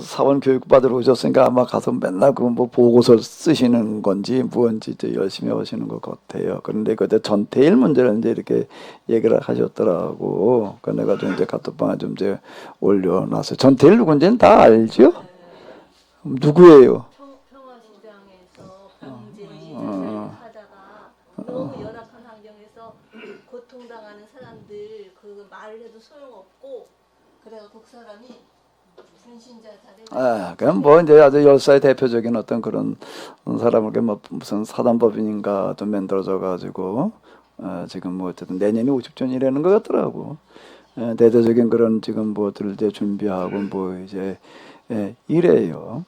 Speaker 1: 사원 교육 받으러 오셨으니까 아마 가서 맨날 그 뭐 보고서 쓰시는 건지 무언지 이제 열심히 하시는 것 같아요. 그런데 그때 전태일 문제를 이제 이렇게 얘기를 하셨더라고. 그 내가 좀 이제 카톡방에 좀 이제 올려놨어요. 전태일 누군지는 다 알죠? 누구예요?
Speaker 3: 평화시장에서 그래요. 독사람이 분신자 자대.
Speaker 1: 그럼 뭐 이제 아주 열사의 대표적인 어떤 그런 사람에게 뭐 무슨 사단법인인가 좀 만들어져 가지고 지금 뭐 어쨌든 내년이 50주년이라는 것 같더라고. 대대적인 그런 지금 뭐들 이제 준비하고 뭐 이제 이래요.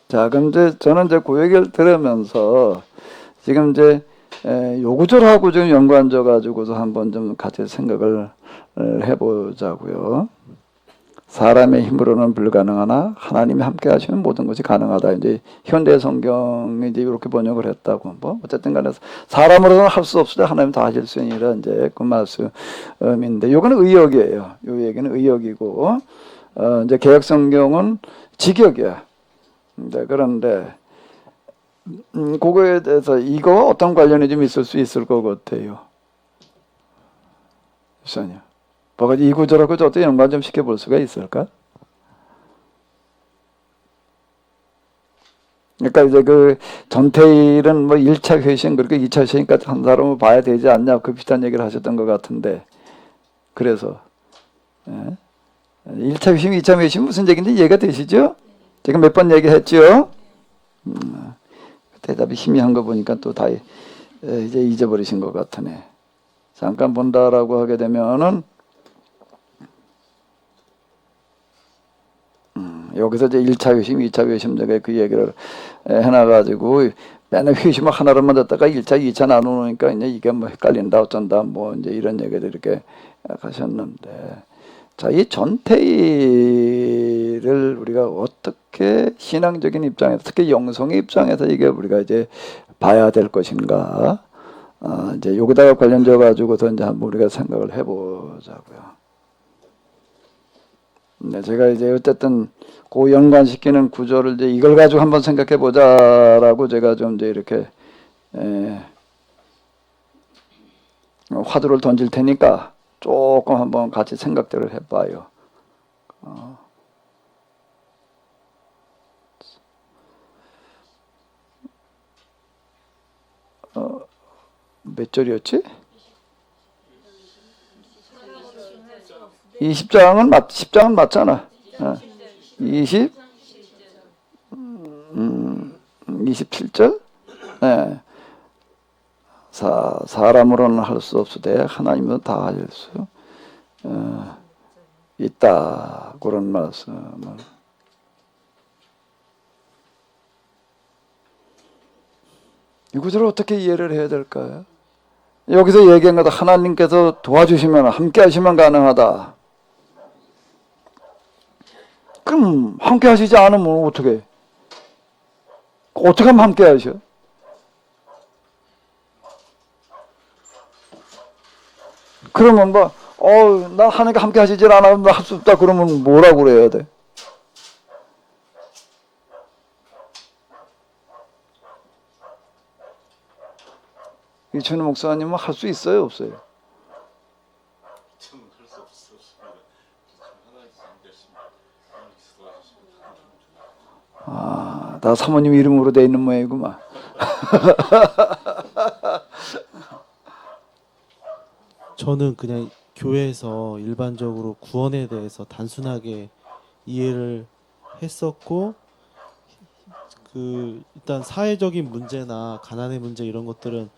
Speaker 1: 자, 그럼 이제 저는 이제 그 얘기를 들으면서 지금 이제 요 구절하고 좀 연관져 가지고서 한번 좀 같이 생각을 해보자고요. 사람의 힘으로는 불가능하나 하나님이 함께 하시면 모든 것이 가능하다. 이제 현대 성경이 이제 이렇게 번역을 했다고. 뭐 어쨌든 간에 사람으로는 할 수 없으되 하나님 다 하실 수 있느니라 이제 그 말씀인데 요거는 의역이에요. 요 얘기는 의역이고 이제 개혁 성경은 직역이야. 그런데 그거에 대해서 이거 어떤 관련이 좀 있을 수 있을 것 같아요. 유선이요. 뭐가 이 구절하고 어떻게 연관 좀 시켜볼 수가 있을까? 그러니까 이제 그 전태일은 뭐 1차 회심 그렇게 2차 회심까지 한 사람을 봐야 되지 않냐 그 비슷한 얘기를 하셨던 것 같은데 그래서 1차 회심, 2차 회심 무슨 얘기인지 이해가 되시죠? 제가 몇 번 얘기했죠? 대답이 희미한 거 보니까 또 다 이제 잊어버리신 것 같으네. 잠깐 본다라고 하게 되면은 여기서 이제 1차 회심, 2차 회심 제가 그 얘기를 해놔가지고 맨날 회심을 하나로만 듣다가 1차, 2차 나누니까 이제 이게 뭐 헷갈린다 어쩐다 뭐 이제 이런 얘기를 이렇게 하셨는데 자, 이 전태일을 우리가 어떻게 신앙적인 입장에서 특히 영성의 입장에서 이게 우리가 이제 봐야 될 것인가 이제 여기다가 관련져 가지고서 이제 한번 우리가 생각을 해보자고요. 네, 제가 이제 어쨌든 그 연관시키는 구조를 이제 이걸 가지고 한번 생각해 보자라고 제가 좀 이제 이렇게 화두를 던질 테니까 조금 한번 같이 생각들을 해봐요. 몇 절이었지? 10장은 맞잖아. 27절? 네. 사람으로는 할 수 없으되 하나님은 다 하실 수 있다. 그런 말씀을. 이 구절을 어떻게 이해를 해야 될까요? 여기서 얘기한 것도 하나님께서 도와주시면 함께 하시면 가능하다. 그럼 함께 하시지 않으면 어떻게 하면 함께 하셔? 그러면 뭐 나 하나님과 함께 하시질 않아 할 수 없다 그러면 뭐라고 그래야 돼? 이천우 목사님은 할 수 있어요 없어요?
Speaker 2: 저는 할 수 없습니다. 하나님께서 함께 하시면
Speaker 1: 다 사모님 이름으로 돼 있는 모양이구만.
Speaker 5: 저는 그냥 교회에서 일반적으로 구원에 대해서 단순하게 이해를 했었고 그 일단 사회적인 문제나 가난의 문제 이런 것들은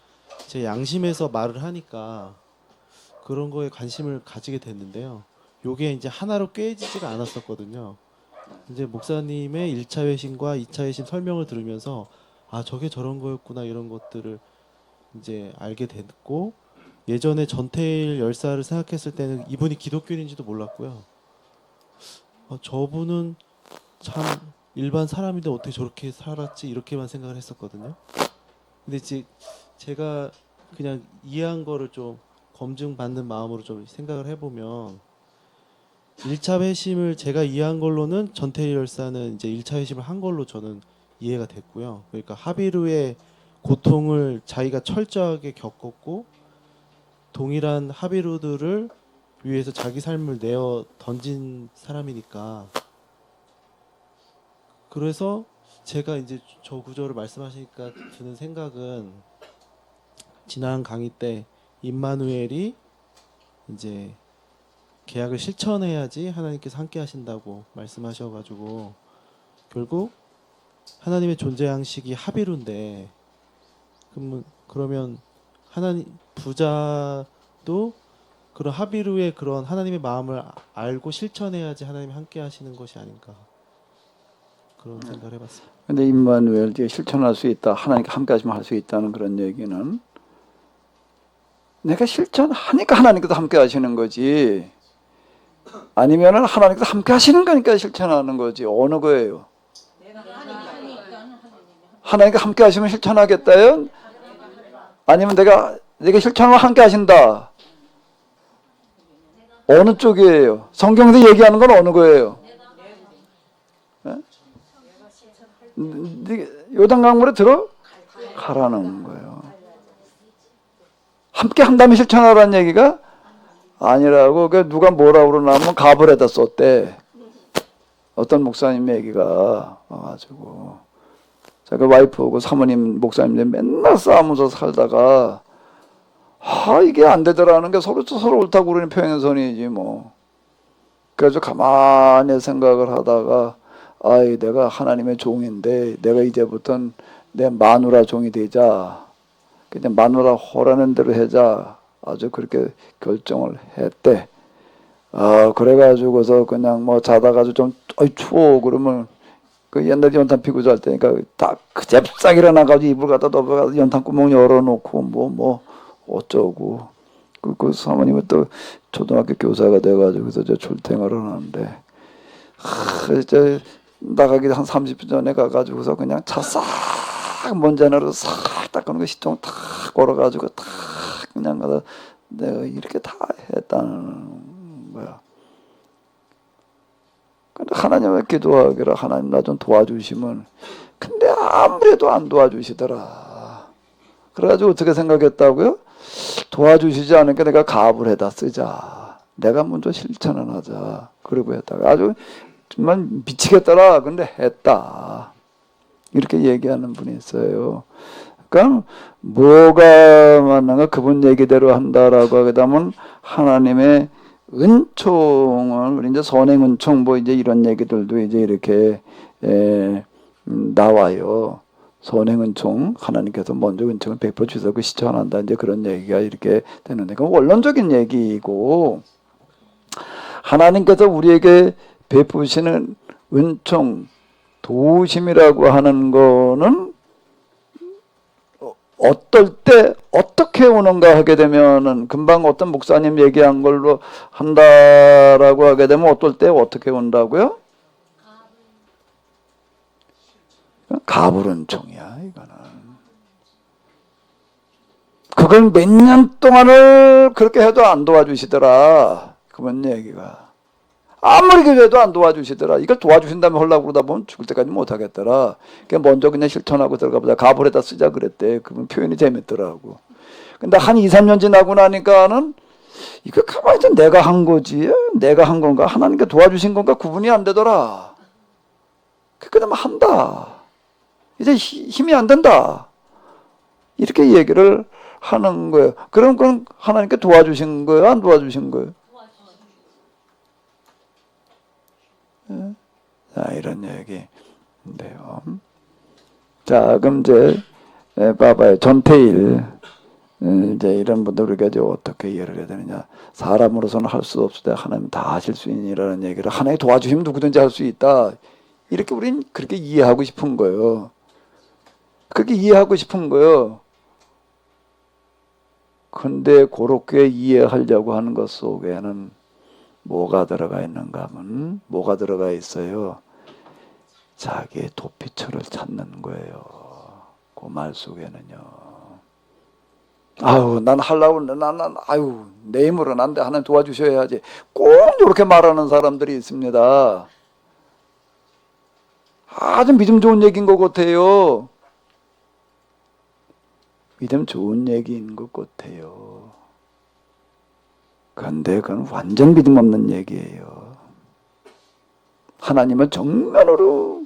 Speaker 5: 제 양심에서 말을 하니까 그런 거에 관심을 가지게 됐는데요. 요게 이제 하나로 꿰지지가 않았었거든요. 이제 목사님의 1차 회심과 2차 회심 설명을 들으면서 아 저게 저런 거였구나 이런 것들을 이제 알게 됐고 예전에 전태일 열사를 생각했을 때는 이분이 기독교인인지도 몰랐고요. 저분은 참 일반 사람인데 어떻게 저렇게 살았지 이렇게만 생각을 했었거든요. 근데 이제 제가 그냥 이해한 거를 좀 검증받는 마음으로 좀 생각을 해보면 1차 회심을 제가 이해한 걸로는 전태일 열사는 이제 1차 회심을 한 걸로 저는 이해가 됐고요. 그러니까 하비루의 고통을 자기가 철저하게 겪었고 동일한 하비루들을 위해서 자기 삶을 내어 던진 사람이니까 그래서 제가 이제 저 구절을 말씀하시니까 드는 생각은 지난 강의 때 임마누엘이 이제 계약을 실천해야지 하나님께서 함께 하신다고 말씀하셔가지고 결국 하나님의 존재 양식이 합의론데 그러면 하나님 부자도 그런 합의루의 그런 하나님의 마음을 알고 실천해야지 하나님이 함께 하시는 것이 아닌가 그런 생각을 해봤습니다.
Speaker 1: 근데 임마누엘 실천할 수 있다, 하나님께 함께 하시면 할 수 있다는 그런 얘기는 내가 실천하니까 하나님께서 함께 하시는 거지, 아니면은 하나님께서 함께 하시는 거니까 실천하는 거지, 어느 거예요? 하나님께 함께 하시면 실천하겠다요? 아니면 내가 실천하면 함께 하신다, 어느 쪽이에요? 성경에서 얘기하는 건 어느 거예요? 요단강물에 들어가라는 거예요. 함께 한다면 실천하라는 얘기가 아니라고. 그 누가 뭐라고 그러냐면 가불에다 썼대. 어떤 목사님 얘기가 와가지고 제가 와이프하고 사모님 목사님 맨날 싸우면서 살다가 이게 안 되더라는 게 서로 옳다고 그러는 평행선이지 뭐. 그래서 가만히 생각을 하다가 내가 하나님의 종인데 내가 이제부터는 내 마누라 종이 되자, 그냥 마누라 허라는 대로 하자, 아주 그렇게 결정을 했대. 그래가지고서 그냥 뭐 자다가 좀 추워 그러면 그 옛날에 연탄 피고 잘 때니까 딱 잽싹 일어나가지고 이불 갖다 덮어가지고 연탄 구멍 열어놓고 뭐 어쩌고. 그 사모님은 또 초등학교 교사가 돼가지고 그래서 저 출퇴근을 하는데 이제 나가기 한 30분 전에 가가지고서 그냥 차 싹 먼지 하나로 싹 닦는 거 시동 탁 걸어가지고 탁 그냥 가서 내가 이렇게 다 했다는 거야. 근데 하나님을 기도하기를 하나님 나 좀 도와주시면, 근데 아무래도 안 도와주시더라. 그래가지고 어떻게 생각했다고요? 도와주시지 않으니까 내가 가불에다 쓰자, 내가 먼저 실천을 하자, 그리고 했다가 아주 정말 미치겠더라. 근데 했다, 이렇게 얘기하는 분이 있어요. 그러니까 뭐가 맞는가, 그분 얘기대로 한다라고 하게 되면 하나님의 은총을, 우리 이제 선행 은총 뭐 이제 이런 얘기들도 이제 이렇게 나와요. 선행 은총, 하나님께서 먼저 은총을 베풀어 주셔서 그 실천한다, 이제 그런 얘기가 이렇게 되는데, 그건 원론적인 얘기이고, 하나님께서 우리에게 베푸시는 은총, 도우심이라고 하는 거는 어떨 때 어떻게 오는가 하게 되면은, 금방 어떤 목사님 얘기한 걸로 한다라고 하게 되면 어떨 때 어떻게 온다고요? 가불은총이야 이거는. 그걸 몇 년 동안을 그렇게 해도 안 도와주시더라, 그분 얘기가. 아무리 그래도 안 도와주시더라. 이걸 도와주신다면 하려고 그러다 보면 죽을 때까지 못하겠더라. 그냥 먼저 그냥 실천하고 들어가보자, 가불에다 쓰자 그랬대. 그분 표현이 재밌더라고. 근데 한 2, 3년 지나고 나니까는 이거 가만히 있어, 내가 한 거지, 내가 한 건가, 하나님께 도와주신 건가 구분이 안 되더라. 그러면 한다, 이제 힘이 안 된다, 이렇게 얘기를 하는 거예요. 그럼 그건 하나님께 도와주신 거예요, 안 도와주신 거예요? 자, 이런 얘기인데요. 자, 그럼 이제 봐봐요. 전태일, 이제 이런 분들 우리가 이제 어떻게 이해를 해야 되느냐. 사람으로서는 할 수 없을 때 하나님 다 하실 수 있느라는 얘기를, 하나님 도와주시면 누구든지 할 수 있다, 이렇게 우린 그렇게 이해하고 싶은 거예요. 그렇게 이해하고 싶은 거예요. 근데 그렇게 이해하려고 하는 것 속에는 뭐가 들어가 있는가 하면, 뭐가 들어가 있어요? 자기의 도피처를 찾는 거예요. 그 말 속에는요. 난 하려고 하는데, 내 힘으로는 안 돼, 하나님 도와주셔야지, 꼭 이렇게 말하는 사람들이 있습니다. 아주 믿음 좋은 얘기인 것 같아요. 믿음 좋은 얘기인 것 같아요. 그런데 그건 완전 믿음 없는 얘기예요. 하나님을 정면으로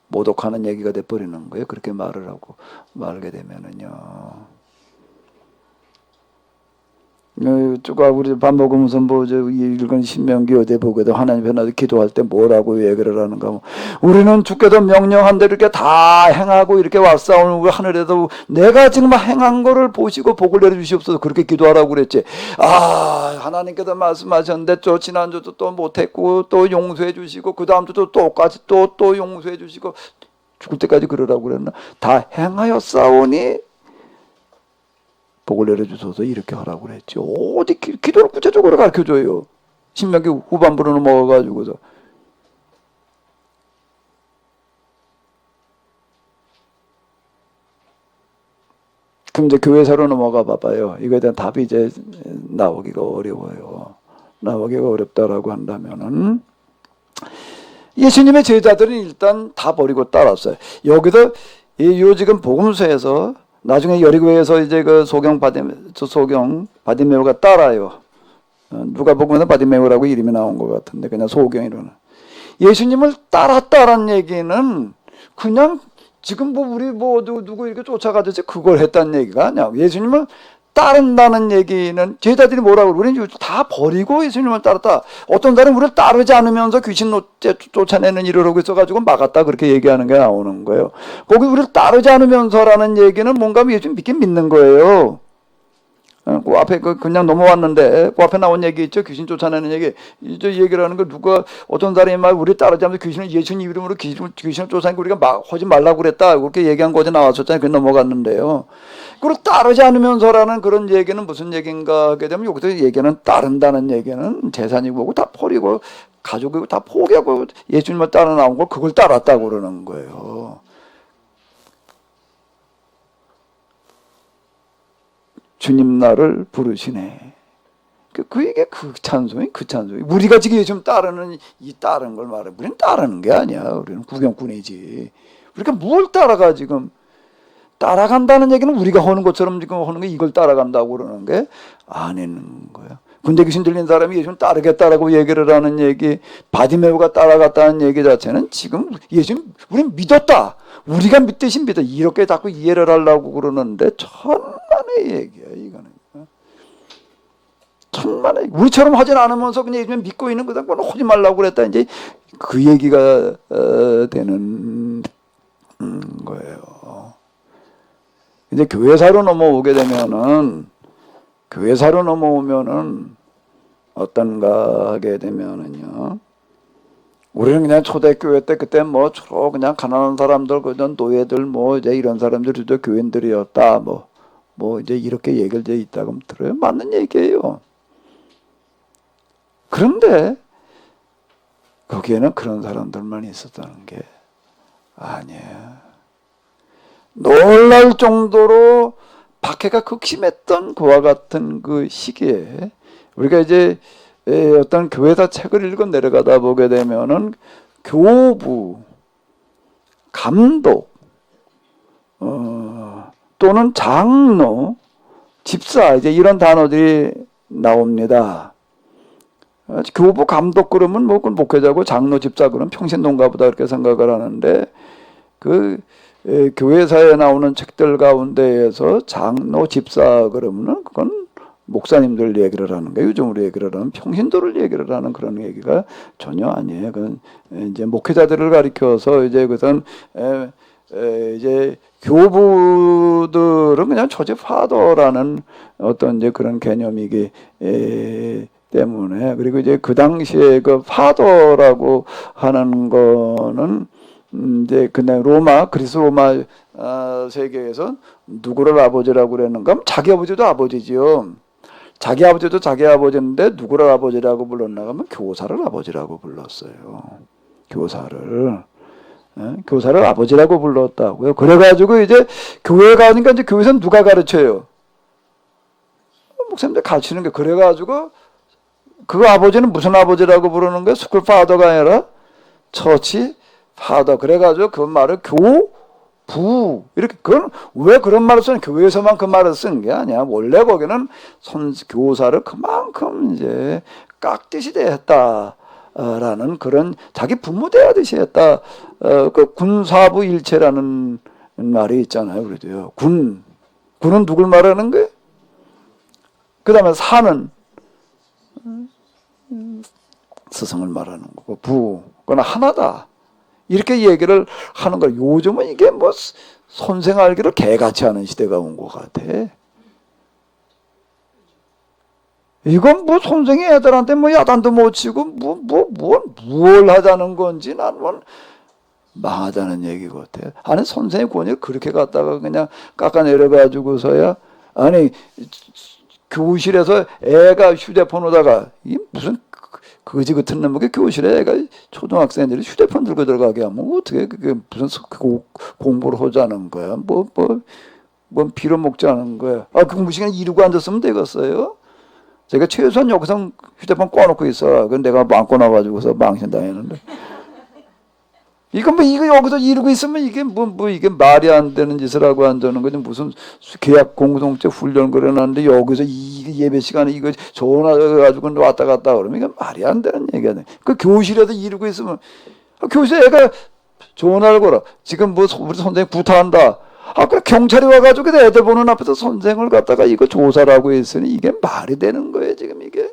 Speaker 1: 모독하는 얘기가 돼버리는 거예요. 그렇게 말을 하고 말게 되면은요. 쭉 우리 밥 먹으면서 뭐 저 읽은 신명기 어디 보게도 하나님 앞에 나도 기도할 때 뭐라고 얘기를 하는가 뭐. 우리는 주께서 명령한 대로 이렇게 다 행하고 이렇게 왔사오는 하늘에도 내가 지금 행한 거를 보시고 복을 내려 주시옵소서 그렇게 기도하라고 그랬지. 아 하나님께서 말씀하셨는데 또 지난주도 또 못했고 또 용서해 주시고 그 다음 주도 똑같이 또 용서해 주시고 죽을 때까지 그러라고 그랬나? 다 행하였사오니 복을 내려주소서 이렇게 하라고 그랬죠. 어디 기도를 구체적으로 가르쳐줘요. 신명기 후반부로 넘어가가지고서. 그럼 이제 교회사로 넘어가 봐봐요. 이거에 대한 답이 이제 나오기가 어려워요. 나오기가 어렵다라고 한다면은 예수님의 제자들은 일단 다 버리고 따랐어요. 여기서 요 지금 복음서에서 나중에 여리고에서 이제 그 소경 바디메오가 따라요. 누가 보면서 바디메오라고 이름이 나온 것 같은데 그냥 소경이로는 예수님을 따랐다는 얘기는 그냥 지금 뭐 우리 뭐 누구 이렇게 쫓아가듯이 그걸 했다는 얘기가 아니야. 예수님을 따른다는 얘기는 제자들이 뭐라고 우리는 다 버리고 예수님을 따랐다. 어떤 사람은 우리를 따르지 않으면서 귀신 쫓아내는 일을 하고 있어가지고 막았다 그렇게 얘기하는 게 나오는 거예요. 거기 우리를 따르지 않으면서라는 얘기는 뭔가 예수님 믿는 거예요. 그 앞에 그냥 넘어왔는데 그 앞에 나온 얘기 있죠. 귀신 쫓아내는 얘기. 이제 얘기를 하는 거 누가 어떤 사람이 막 우리 따르지 않으면서 귀신을 예수님 이름으로 귀신을 쫓아내고 우리가 막 하지 말라고 그랬다. 그렇게 얘기한 거지 나왔었잖아요. 그 넘어갔는데요. 그리고 따르지 않으면서라는 그런 얘기는 무슨 얘기인가 하게 되면 여기서 얘기는 따른다는 얘기는 재산이고 뭐고 다 버리고 가족이고 다 포기하고 예수님을 따라 나온 걸 그걸 따랐다고 그러는 거예요. 주님 나를 부르시네. 그게 그 찬송이. 우리가 지금 요즘 따르는 이 따르는 걸 말해. 우리는 따르는 게 아니야. 우리는 구경꾼이지. 우리가 뭘 따라가 지금. 따라간다는 얘기는 우리가 하는 것처럼 지금 하는 게 이걸 따라간다고 그러는 게 아닌 거야. 군대 귀신 들린 사람이 예수님 따르겠다라고 얘기를 하는 얘기, 바디메오가 따라갔다는 얘기 자체는 지금 예수님 우리는 믿었다. 우리가 믿듯이 믿어. 이렇게 자꾸 이해를 하려고 그러는데 천만의 얘기야 이거는. 천만의 우리처럼 하진 않으면서 그냥 예수님 믿고 있는 거다. 그건 하지 말라고 그랬다. 이제 그 얘기가 되는 거예요. 이제 교회사로 넘어오면은 어떤가 하게 되면은요. 우리는 그냥 초대교회 때 그때 뭐 주로 그냥 가난한 사람들 그전 노예들 뭐 이제 이런 사람들이 교인들이었다 뭐 이제 이렇게 얘기를 이제 있다고 들어요. 맞는 얘기예요. 그런데 거기에는 그런 사람들만 있었다는 게 아니에요. 놀랄 정도로 박해가 극심했던 그와 같은 그 시기에 우리가 이제 어떤 교회사 책을 읽어 내려가다 보게 되면은 교부, 감독, 또는 장로, 집사 이제 이런 단어들이 나옵니다. 교부, 감독 그러면 뭐 목회자고 장로, 집사 그러면 평신도인가 보다 그렇게 생각을 하는데 그 교회사에 나오는 책들 가운데에서 장로, 집사 그러면은 그건 목사님들 얘기를 하는 거예요. 요즘 우리 얘기를 하는 평신도를 얘기를 하는 그런 얘기가 전혀 아니에요. 그건 이제 목회자들을 가리켜서 이제 그것은 이제 교부들은 그냥 조지 파더라는 어떤 이제 그런 개념이기 때문에 그리고 이제 그 당시에 그 파더라고 하는 거는 이제 그냥 그리스 로마 세계에서 누구를 아버지라고 그랬는가? 자기 아버지도 아버지지요. 자기 아버지도 자기 아버지인데 누구를 아버지라고 불렀나 하면 교사를 아버지라고 불렀어요. 교사를 아버지라고 불렀다고요. 그래가지고 이제 교회 가니까 이제 교회에서는 누가 가르쳐요? 목사님들 가르치는 게 그래가지고 그 아버지는 무슨 아버지라고 부르는 거예요? 스쿨 파더가 아니라 처치 파더. 그래가지고 그 말을 교부 이렇게 그건 왜 그런 말을 쓰는 교회에서만 그 말을 쓰는 게 아니야. 원래 거기는 교사를 그만큼 이제 깍듯이 대했다라는 그런 자기 부모 대하듯이 했다. 그 군사부 일체라는 말이 있잖아요. 그래도요. 군은 누굴 말하는 거예요? 그 다음에 사는 스승을 말하는 거고 부 그건 하나다 이렇게 얘기를 하는 거야. 요즘은 이게 뭐 선생 알기를 개같이 하는 시대가 온 것 같아. 이건 뭐 선생이 애들한테 뭐 야단도 못 치고 뭘 하자는 건지 난 뭐 망하자는 얘기 같아. 아니 선생의 권위 그렇게 갖다가 그냥 깎아내려가지고서야 아니 교실에서 애가 휴대폰 오다가 이 무슨 거지 같은 놈에게 교실에 애가 초등학생들이 휴대폰 들고 들어가게 하면 어떻게 그게 무슨 공부를 하자는 거야? 뭐 빌어먹지 않은 거야? 아 공부 시간 이루고 앉았으면 되겠어요? 제가 최소한 여기서 휴대폰 꺼놓고 있어. 그건 내가 망고 나가지고서 망신당했는데. 이거 여기서 이러고 있으면 이게 이게 말이 안 되는 짓을 하고 앉는 거지. 무슨 계약 공동체 훈련 그래놨는데 여기서 이 예배 시간에 이거 전화해가지고 왔다 갔다 그러면 이게 말이 안 되는 얘기야. 그 교실에서 이러고 있으면 교실에 애가 전화를 걸어. 지금 뭐 우리 선생님 구타한다. 그래 경찰이 와가지고 애들 보는 앞에서 선생을 갖다가 이거 조사를 하고 있으니 이게 말이 되는 거예요 지금 이게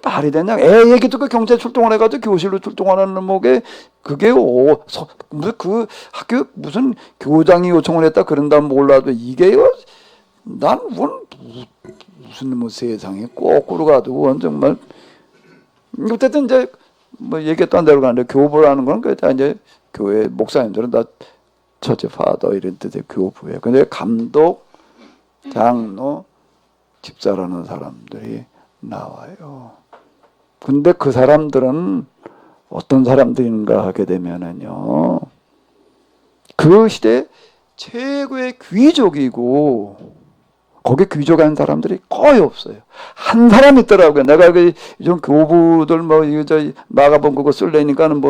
Speaker 1: 말이 되냐? 애 얘기 듣고 경찰 출동을 해가지고 교실로 출동하는 놈에게 그게 그 학교 무슨 교장이 요청을 했다 그런다 몰라도 이게 난 무슨 뭐 세상에 거꾸로 가지고 정말 어쨌든 이제 뭐 얘기했던 대로 가는데 교부라는 건 그때 이제 교회 목사님들은 다 처치 파더 이런 뜻의 교부예요. 근데 감독, 장로, 집사라는 사람들이 나와요. 근데 그 사람들은 어떤 사람들인가 하게 되면은요, 그 시대 최고의 귀족이고, 거기 귀족한 사람들이 거의 없어요. 한 사람 있더라고요. 내가 좀 교부들 나가본 그거 쓸래니까는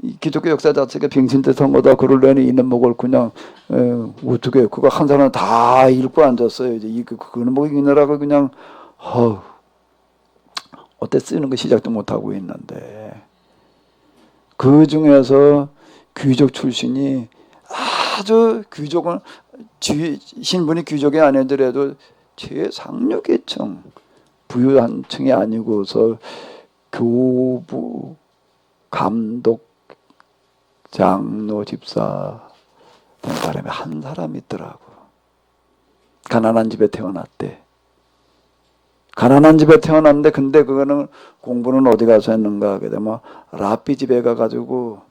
Speaker 1: 이 기독교 역사 자체가 병신듯한 거다. 그러려니 있는 목을 그냥 어떻게 그거 한 사람 다 읽고 앉았어요. 이제 그거는 뭐 읽느라고 그냥 어때 쓰는 거 시작도 못 하고 있는데 그 중에서 귀족 출신이 아주 귀족은 신분이 귀족이 아니더라도 최상류계층 부유한층이 아니고서 교부 감독 장로 집사 된 사람이 한 사람 있더라고. 가난한 집에 태어났대. 가난한 집에 태어났는데 근데 그거는 공부는 어디 가서 했는가 하게 되면 라삐 집에 가가지고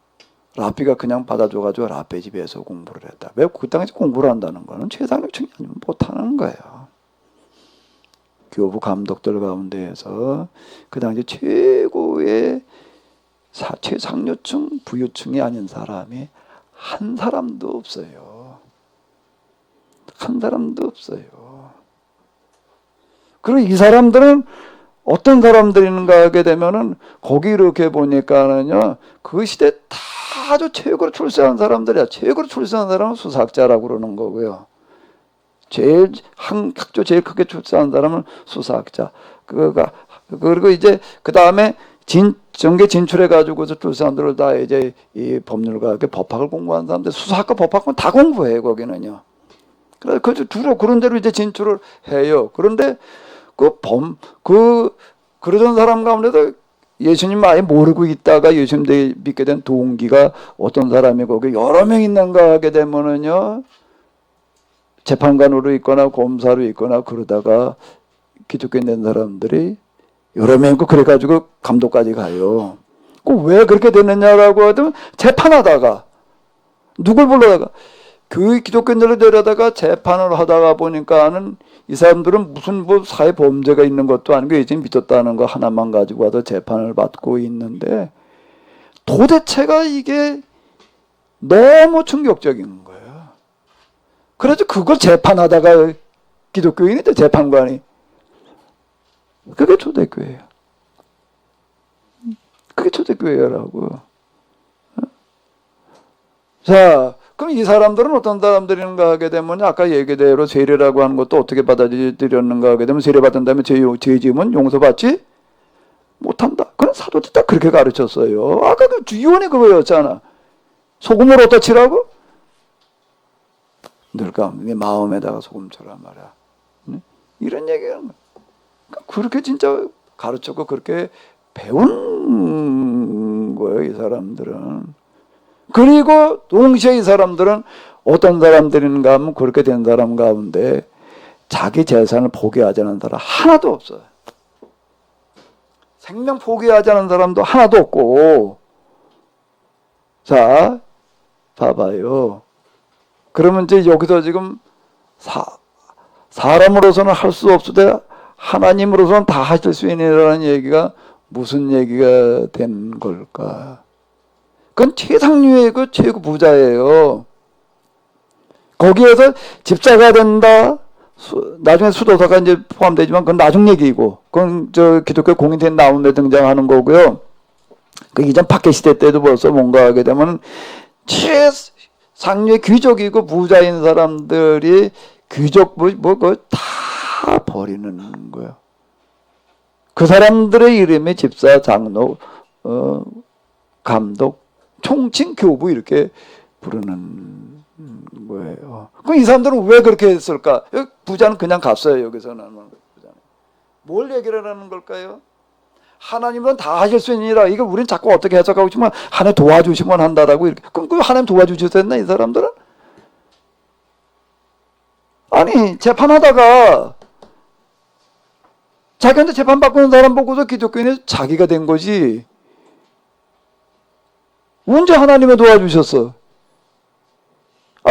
Speaker 1: 라삐가 그냥 받아줘가지고 라삐 집에서 공부를 했다. 왜 그 당시 공부를 한다는 거는 최상류층이 아니면 못하는 거예요. 교부 감독들 가운데에서 그 당시 최고의 최상류층, 부유층이 아닌 사람이 한 사람도 없어요. 한 사람도 없어요. 그리고 이 사람들은 어떤 사람들인가 하게 되면은 거기 이렇게 보니까는요, 그 시대 다 아주 최고로 출세한 사람들이야. 최고로 출세한 사람은 수사학자라고 그러는 거고요. 학교 제일 크게 출세한 사람은 수사학자. 그리고 이제 그 다음에 정계 진출해가지고서 출세한들을 다 이제 이 법률가 법학을 공부한 사람들 수사학과 법학은 다 공부해요 거기는요. 그래서 주로 그런 대로 이제 진출을 해요. 그런데 그러던 사람 가운데도 예수님 아예 모르고 있다가 예수님 믿게 된 동기가 어떤 사람이 거기 여러 명 있는가 하게 되면은요 재판관으로 있거나 검사로 있거나 그러다가 기독교인 된 사람들이 여러 명 있고 그래가지고 감독까지 가요. 왜 그렇게 됐느냐라고 하면 재판하다가 누굴 불러다가 그 기독교인들을 데려다가 재판을 하다가 보니까는 이 사람들은 무슨 사회 범죄가 있는 것도 아니고 예수님 믿었다는 거 하나만 가지고 와서 재판을 받고 있는데 도대체가 이게 너무 충격적인 거예요. 그래서 그걸 재판하다가 기독교인이 또 재판관이 그게 초대교회예요. 그게 초대교회라고. 자, 그럼 이 사람들은 어떤 사람들인가 하게 되면 아까 얘기대로 세례라고 하는 것도 어떻게 받아들였는가 하게 되면 세례 받은 다음에 죄 지으면 용서받지 못한다. 그건 사도들이 딱 그렇게 가르쳤어요. 아까 그 유언이 그거였잖아. 소금을 어디다 치라고? 늘까 네 마음에다가 소금쳐라 말이야. 네? 이런 얘기하는 거야. 그렇게 진짜 가르쳤고 그렇게 배운 거예요, 이 사람들은. 그리고 동시에 이 사람들은 어떤 사람들인가 하면 그렇게 된 사람 가운데 자기 재산을 포기하지 않은 사람 하나도 없어요. 생명 포기하지 않은 사람도 하나도 없고. 자, 봐봐요. 그러면 이제 여기서 지금 사람으로서는 할 수 없으되 하나님으로서는 다 하실 수 있느라는 얘기가 무슨 얘기가 된 걸까? 그건 최상류의 그 최고 부자예요. 거기에서 집사가 된다. 나중에 수도사가 이제 포함되지만 그건 나중 얘기고, 그건 저 기독교 공인된 나오는데 등장하는 거고요. 그 이전 박해 시대 때도 벌써 뭔가 하게 되면 최상류의 귀족이고 부자인 사람들이 귀족 그거 다 버리는 거예요. 그 사람들의 이름이 집사, 장로, 감독, 총칭, 교부 이렇게 부르는 거예요. 그럼 이 사람들은 왜 그렇게 했을까? 부자는 그냥 갔어요. 여기서는. 뭘 얘기를 하는 걸까요? 하나님은 다 하실 수 있느니라. 이거 우리는 자꾸 어떻게 해석하고 있지만 하나님 도와주시면 한다라고 이렇게. 그럼 그 하나님 도와주셨나 이 사람들은? 아니 재판하다가 자기한테 재판받고 있는 사람 보고서 기독교인이 자기가 된 거지. 언제 하나님이 도와주셨어?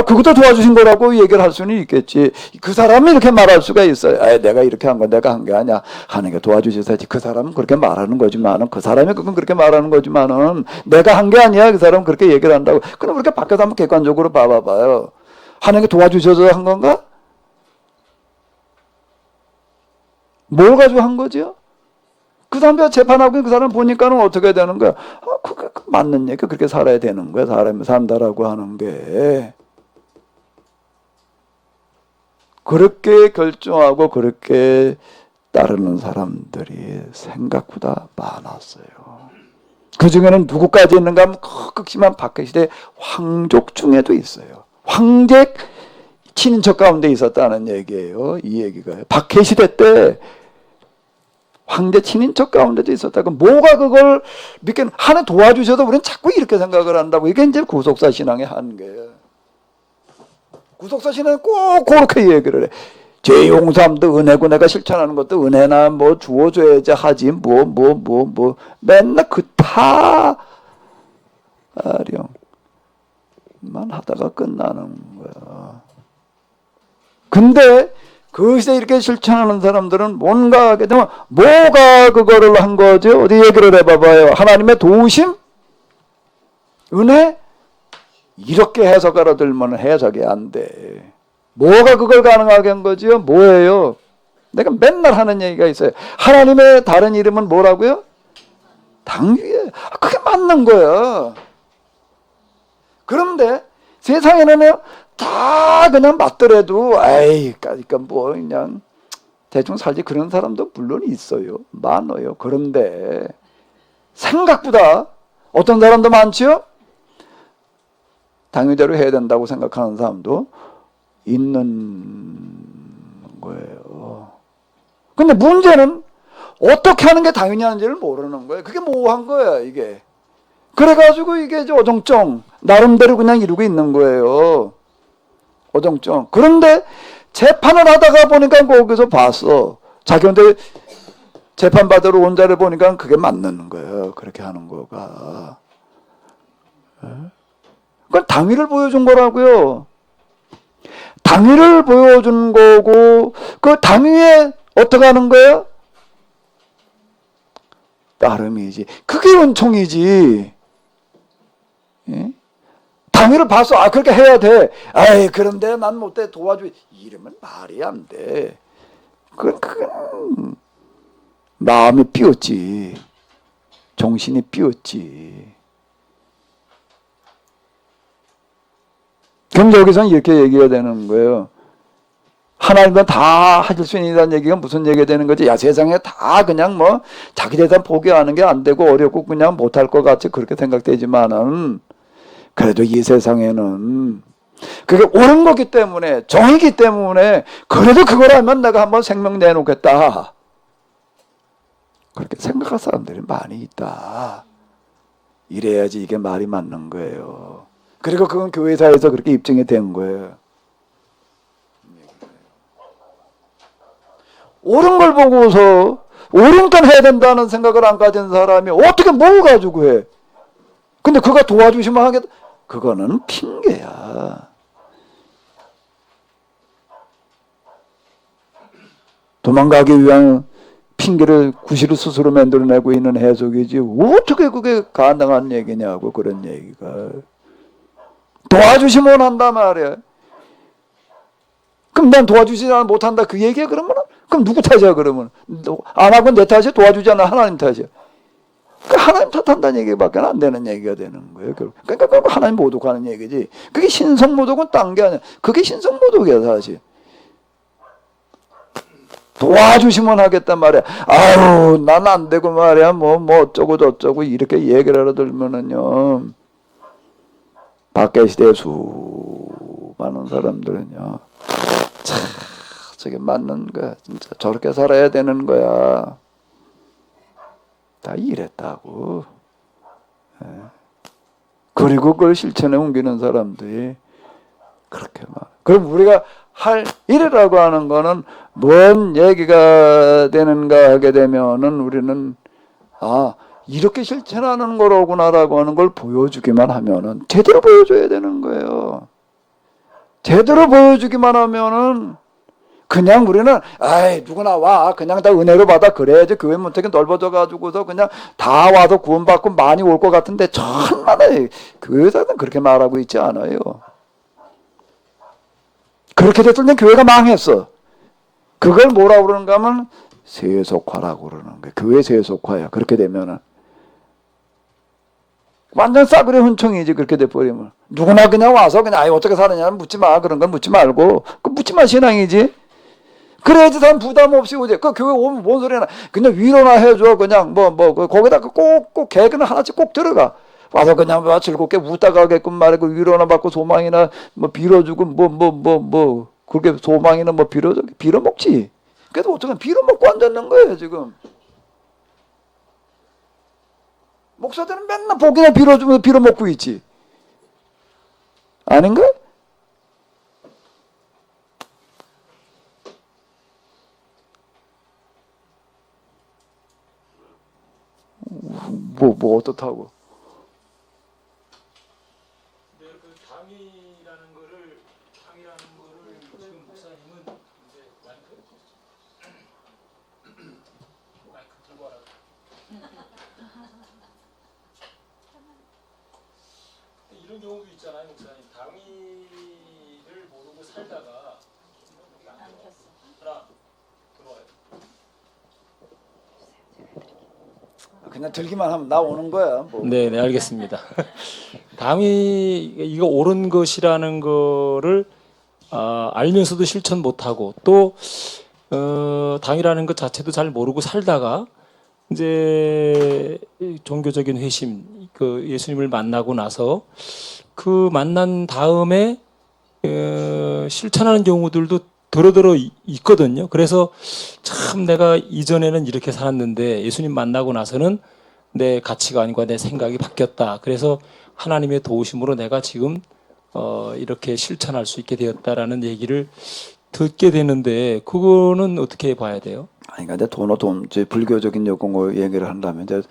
Speaker 1: 그것도 도와주신 거라고 얘기를 할 수는 있겠지. 그 사람이 이렇게 말할 수가 있어요. 내가 이렇게 한 건 내가 한 게 아니야. 하나님이 도와주셔야지. 그 사람은 그렇게 말하는 거지만은, 그 사람이 그건 그렇게 말하는 거지만은, 내가 한 게 아니야. 그 사람은 그렇게 얘기를 한다고. 그럼 그렇게 밖에서 한번 객관적으로 봐봐봐요. 하나님이 도와주셔서 한 건가? 뭘 가지고 한 거죠? 그 사람 재판하고 그 사람 보니까는 어떻게 되는 거야? 그게 맞는 얘기. 그렇게 살아야 되는 거야. 사람이 산다라고 하는 게. 그렇게 결정하고 그렇게 따르는 사람들이 생각보다 많았어요. 그 중에는 누구까지 있는가 하면 극심한 박해시대 황족 중에도 있어요. 황제 친인척 가운데 있었다는 얘기예요. 이 얘기가. 박해시대 때 황제 친인척 가운데도 있었다고. 뭐가 그걸 믿게 하나 도와주셔도 우리는 자꾸 이렇게 생각을 한다고. 이게 이제 구속사 신앙의 한계예요. 구속사 신앙은 꼭 그렇게 얘기를 해. 죄 용서함도 은혜고 내가 실천하는 것도 은혜나 뭐 주어줘야지 하지 맨날 그 타령만 하다가 끝나는 거야. 근데 그 시대 이렇게 실천하는 사람들은 뭔가 하게 되면 뭐가 그거를 한 거죠? 어디 얘기를 해봐봐요. 하나님의 도우심? 은혜? 이렇게 해석 알아들면 해석이 안 돼. 뭐가 그걸 가능하게 한 거지요? 뭐예요? 내가 맨날 하는 얘기가 있어요. 하나님의 다른 이름은 뭐라고요? 당위에. 그게 맞는 거야. 그런데 세상에는 다 그냥 맞더라도 그러니까 뭐 그냥 대충 살지 그런 사람도 물론 있어요. 많아요. 그런데 생각보다 어떤 사람도 많지요? 당위대로 해야 된다고 생각하는 사람도 있는 거예요. 근데 문제는 어떻게 하는 게 당연히하는지를 모르는 거예요. 그게 모호한 거야, 이게. 그래가지고 이게 이제 어정쩡, 나름대로 그냥 이루고 있는 거예요. 어정쩡. 그런데 재판을 하다가 보니까 거기서 봤어. 자기한테 재판받으러 온 자를 보니까 그게 맞는 거예요. 그렇게 하는 거가. 그건 당위를 보여준 거라고요. 당위를 보여준 거고 그 당위에 어떻게 하는 거예요? 따름이지. 그게 은총이지. 예? 당위를 봐서 그렇게 해야 돼. 그런데 난 못해 도와줘. 이러면 말이 안 돼. 그건 마음이 삐었지. 정신이 삐었지. 그럼 여기서는 이렇게 얘기가 되는 거예요. 하나님은 다 하실 수 있다는 얘기가 무슨 얘기가 되는 거지? 세상에 다 그냥 뭐 자기 재산 포기하는 게 안 되고 어렵고 그냥 못할 것 같이 그렇게 생각되지만은 그래도 이 세상에는 그게 옳은 거기 때문에, 정이기 때문에, 그래도 그걸 하면 내가 한번 생명 내놓겠다. 그렇게 생각할 사람들이 많이 있다. 이래야지 이게 말이 맞는 거예요. 그리고 그건 교회사에서 그렇게 입증이 된 거예요. 옳은 걸 보고서 옳은 건 해야 된다는 생각을 안 가진 사람이 어떻게 뭘 가지고 해? 근데 그가 도와주시면 하겠다. 그거는 핑계야. 도망가기 위한 핑계를 구실을 스스로 만들어내고 있는 해석이지 어떻게 그게 가능한 얘기냐고. 그런 얘기가 도와주시면 한다 말이야. 그럼 난 도와주지 못한다 그 얘기야. 그러면은 그럼 누구 탓이야? 그러면 안 하고 내 탓이야? 도와주지 않아 하나님 탓이야. 그러니까 하나님 탓한다는 얘기밖에 안 되는 얘기가 되는 거예요. 그러니까 그거 하나님 모독하는 얘기지. 그게 신성 모독은 딴 게 아니야. 그게 신성 모독이야 사실. 도와주시면 하겠단 말이야. 아유, 난 안 되고 말이야. 뭐 어쩌고 저쩌고 이렇게 얘기를 하러 들면은요. 밖에 시대에 수많은 사람들은요. 참, 저게 맞는 거야. 진짜 저렇게 살아야 되는 거야. 다 이랬다고. 예. 그리고 그걸 실천에 옮기는 사람들이 그렇게 막. 그럼 우리가 할 일이라고 하는 거는 뭔 얘기가 되는가 하게 되면은 우리는 이렇게 실천하는 거로구나라고 하는 걸 보여주기만 하면은 제대로 보여줘야 되는 거예요. 제대로 보여주기만 하면은 그냥 우리는 누구나 와 그냥 다 은혜로 받아 그래야지 교회 문턱이 넓어져 가지고서 그냥 다 와서 구원받고 많이 올 것 같은데 천만에 교회에서는 그렇게 말하고 있지 않아요. 그렇게 됐을 때 교회가 망했어. 그걸 뭐라고 그러는가 하면 세속화라고 그러는 거예요. 교회 세속화야. 그렇게 되면은 완전 싸구려 훈청이지. 그렇게 돼버리면 누구나 그냥 와서 그냥 어떻게 사느냐 묻지 마. 그런 건 묻지 말고 그 묻지 마 신앙이지. 그래야지 사람 부담 없이 오지. 그 교회 오면 뭔 소리나 그냥 위로나 해줘. 그냥 거기다 꼭 개그는 하나씩 꼭 들어가. 와서 그냥 즐겁게 웃다 가게끔 말이고 위로나 받고 소망이나 빌어주고 그렇게 소망이나 빌어먹지. 그래도 어쩌면 빌어먹고 앉았는 거예요 지금. 목사들은 맨날 복이나 빌어주면서 빌어먹고 있지. 아닌가? 어떻다고?
Speaker 4: 당이라는 거를 지금 목사님은 이제 마이크 들고 와라. 이런 경우도 있잖아요, 목사님. 당위를 모르고 살다가 하나 들어와요.
Speaker 1: 그냥 들기만 하면 나오는 거야.
Speaker 4: 네, 알겠습니다. 당위 이거 옳은 것이라는 거를 알면서도 실천 못하고 또 당이라는 것 자체도 잘 모르고 살다가 이제 종교적인 회심 그 예수님을 만나고 나서 그 만난 다음에 실천하는 경우들도 더러더러 있거든요. 그래서 참 내가 이전에는 이렇게 살았는데 예수님 만나고 나서는 내 가치관과 내 생각이 바뀌었다. 그래서 하나님의 도우심으로 내가 지금 이렇게 실천할 수 있게 되었다라는 얘기를 듣게 되는데 그거는 어떻게 봐야 돼요?
Speaker 1: 아니, 근데 이제 불교적인 용어 얘기를 한다면 이제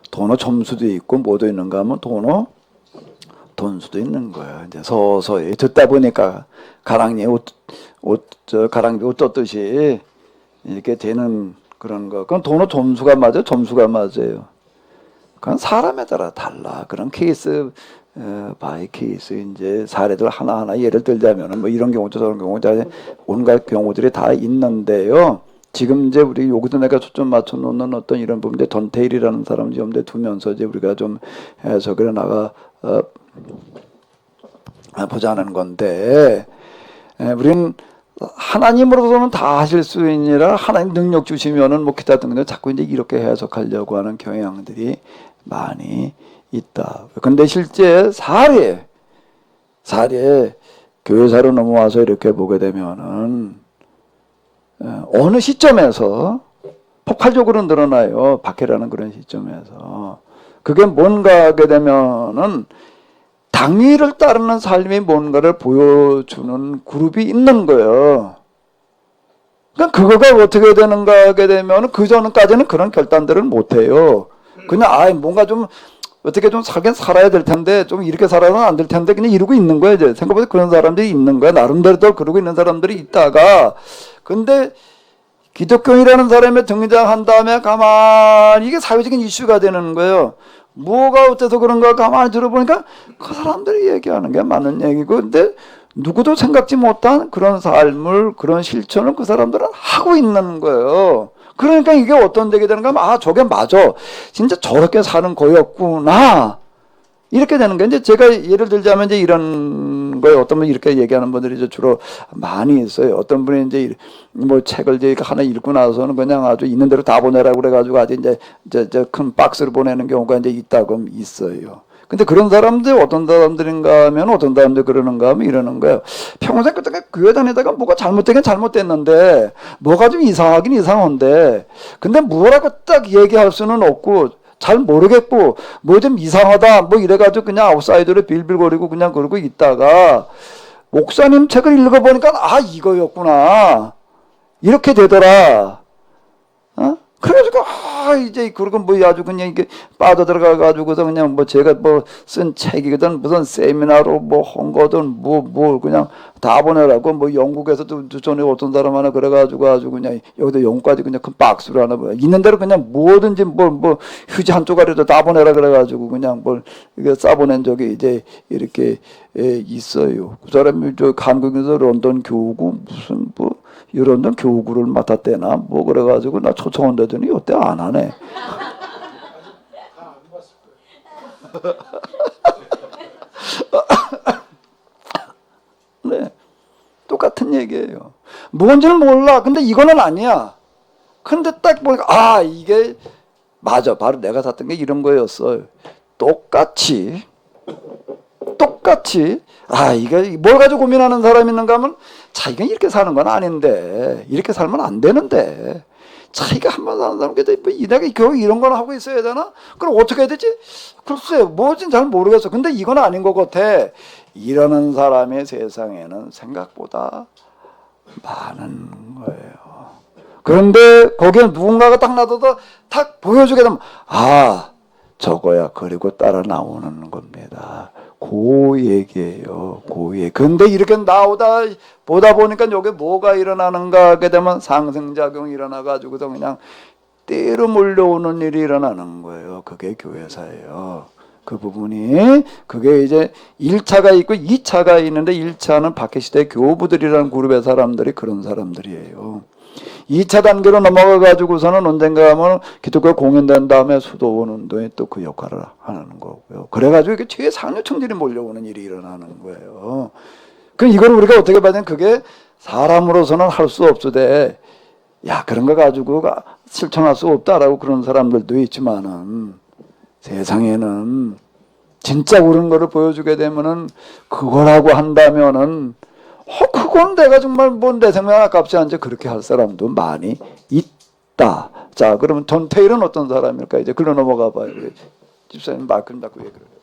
Speaker 1: 도노 점수도 있고 뭐도 있는가 하면 도노 돈수도 있는 거야. 이제 서서히 듣다 보니까 가랑이 가랑비 옷 떴듯이 이렇게 되는 그런 거. 그건 도노 점수가 맞아요. 점수가 맞아요. 그건 사람에 따라 달라. 그런 케이스 바이 케이스 이제 사례들 하나하나 예를 들자면은 이런 경우도 저런 경우도 온갖 경우들이 다 있는데요. 지금 이제 우리 여기도 내가 초점 맞춰 놓는 어떤 이런 부분 이제 던테일이라는 사람 좀 두면서 이제 우리가 좀 해석을 보자는 건데 우리는 하나님으로서는 다 하실 수 있느라 하나님 능력 주시면은 기타 등등 자꾸 이제 이렇게 해석하려고 하는 경향들이 많이 있다. 근데 실제 사례 교회사로 넘어와서 이렇게 보게 되면은 어느 시점에서 폭발적으로 늘어나요. 박해라는 그런 시점에서. 그게 뭔가 하게 되면은 당위를 따르는 삶이 뭔가를 보여주는 그룹이 있는 거예요. 그러니까 그거가 어떻게 되는가 하게 되면 그 전까지는 그런 결단들을 못 해요. 그냥 뭔가 좀 어떻게 좀 살긴 살아야 될 텐데 좀 이렇게 살아서는 안 될 텐데 그냥 이러고 있는 거예요. 이제 생각보다 그런 사람들이 있는 거야. 나름대로 그러고 있는 사람들이 있다가 근데 기독교인이라는 사람이 등장한 다음에 가만히 이게 사회적인 이슈가 되는 거예요. 뭐가 어때서 그런가 가만히 들어보니까 그 사람들이 얘기하는 게 맞는 얘기고 근데 누구도 생각지 못한 그런 삶을 그런 실천을 그 사람들은 하고 있는 거예요. 그러니까 이게 어떤 되게 되는가 하면 저게 맞아. 진짜 저렇게 사는 거였구나. 이렇게 되는 게 이제 제가 예를 들자면 이제 이런 거에 어떤 분 이렇게 얘기하는 분들이 이제 주로 많이 있어요. 어떤 분이 이제 뭐 책을 이제 하나 읽고 나서는 그냥 아주 있는 대로 다 보내라고 그래가지고 아주 이제 큰 박스로 보내는 경우가 이제 있다고 있어요. 근데 그런 사람들 어떤 사람들인가 하면 어떤 사람들 그러는가 하면 이러는 거예요. 평생 그때 교회 다니다가 뭐가 잘못되긴 잘못됐는데 뭐가 좀 이상하긴 이상한데 근데 뭐라고 딱 얘기할 수는 없고 잘 모르겠고 뭐 좀 이상하다 뭐 이래가지고 그냥 아웃사이더로 빌빌거리고 그냥 그러고 있다가 목사님 책을 읽어보니까 이거였구나 이렇게 되더라. 그래가지고 이제 그러고 뭐 아주 그냥 이게 빠져들어가 가지고서 그냥 뭐 제가 뭐 쓴 책이거든 무슨 세미나로 뭐 한 거든 뭐 그냥 다 보내라고 뭐 영국에서도 전에 어떤 사람 하나 그래가지고 아주 그냥 여기도 영국까지 그냥 큰 박스로 하나 뭐 있는 대로 그냥 뭐든지 뭐 휴지 한 쪼가리도 다 보내라 그래가지고 그냥 뭘 이게 싸보낸 적이 이제 이렇게 있어요. 그 사람이 저 한국에서 런던 교우고 무슨 뭐 런던 교구를 맡았대나 뭐 그래가지고 나 초청한다더니 이때 안 하네. 네, 똑같은 얘기예요. 뭔지는 몰라. 근데 이거는 아니야. 근데 딱 보니까 이게 맞아. 바로 내가 샀던 게 이런 거였어. 똑같이 이게 뭘 가지고 고민하는 사람이 있는가 하면 자기가 이렇게 사는 건 아닌데 이렇게 살면 안 되는데 자기가 한번 사는 사람께 내가 겨우 이런 건 하고 있어야 되나? 그럼 어떻게 해야 되지? 글쎄 뭐진 잘 모르겠어. 근데 이건 아닌 것 같아. 이러는 사람의 세상에는 생각보다 많은 거예요. 그런데 거기에 누군가가 딱 놔둬도 딱 보여주게 되면 저거야. 그리고 따라 나오는 겁니다. 그 얘기예요. 그 얘기. 근데 이렇게 보다 보니까 여기 뭐가 일어나는가 하게 되면 상승작용이 일어나가지고서 그냥 때로 몰려오는 일이 일어나는 거예요. 그게 교회사예요. 그 부분이 그게 이제 1차가 있고 2차가 있는데 1차는 박해시대 교부들이라는 그룹의 사람들이 그런 사람들이에요. 2차 단계로 넘어가 가지고서는 언젠가 하면 기독교 공연된 다음에 수도원 운동에 또 그 역할을 하는 거고요. 그래가지고 이게 뒤에 상류층들이 몰려오는 일이 일어나는 거예요. 그럼 이걸 우리가 어떻게 봐야 되는 그게 사람으로서는 할 수 없으되 그런 거 가지고 실천할 수 없다라고 그런 사람들도 있지만은 세상에는 진짜 옳은 거를 보여주게 되면은 그거라고 한다면은 그건 내가 정말 내 생명 아깝지 않지 그렇게 할 사람도 많이 있다. 자, 그러면 전태일은 어떤 사람일까? 이제 글로 넘어가 봐요. 집사님 말씀 닫고 얘기를 해요.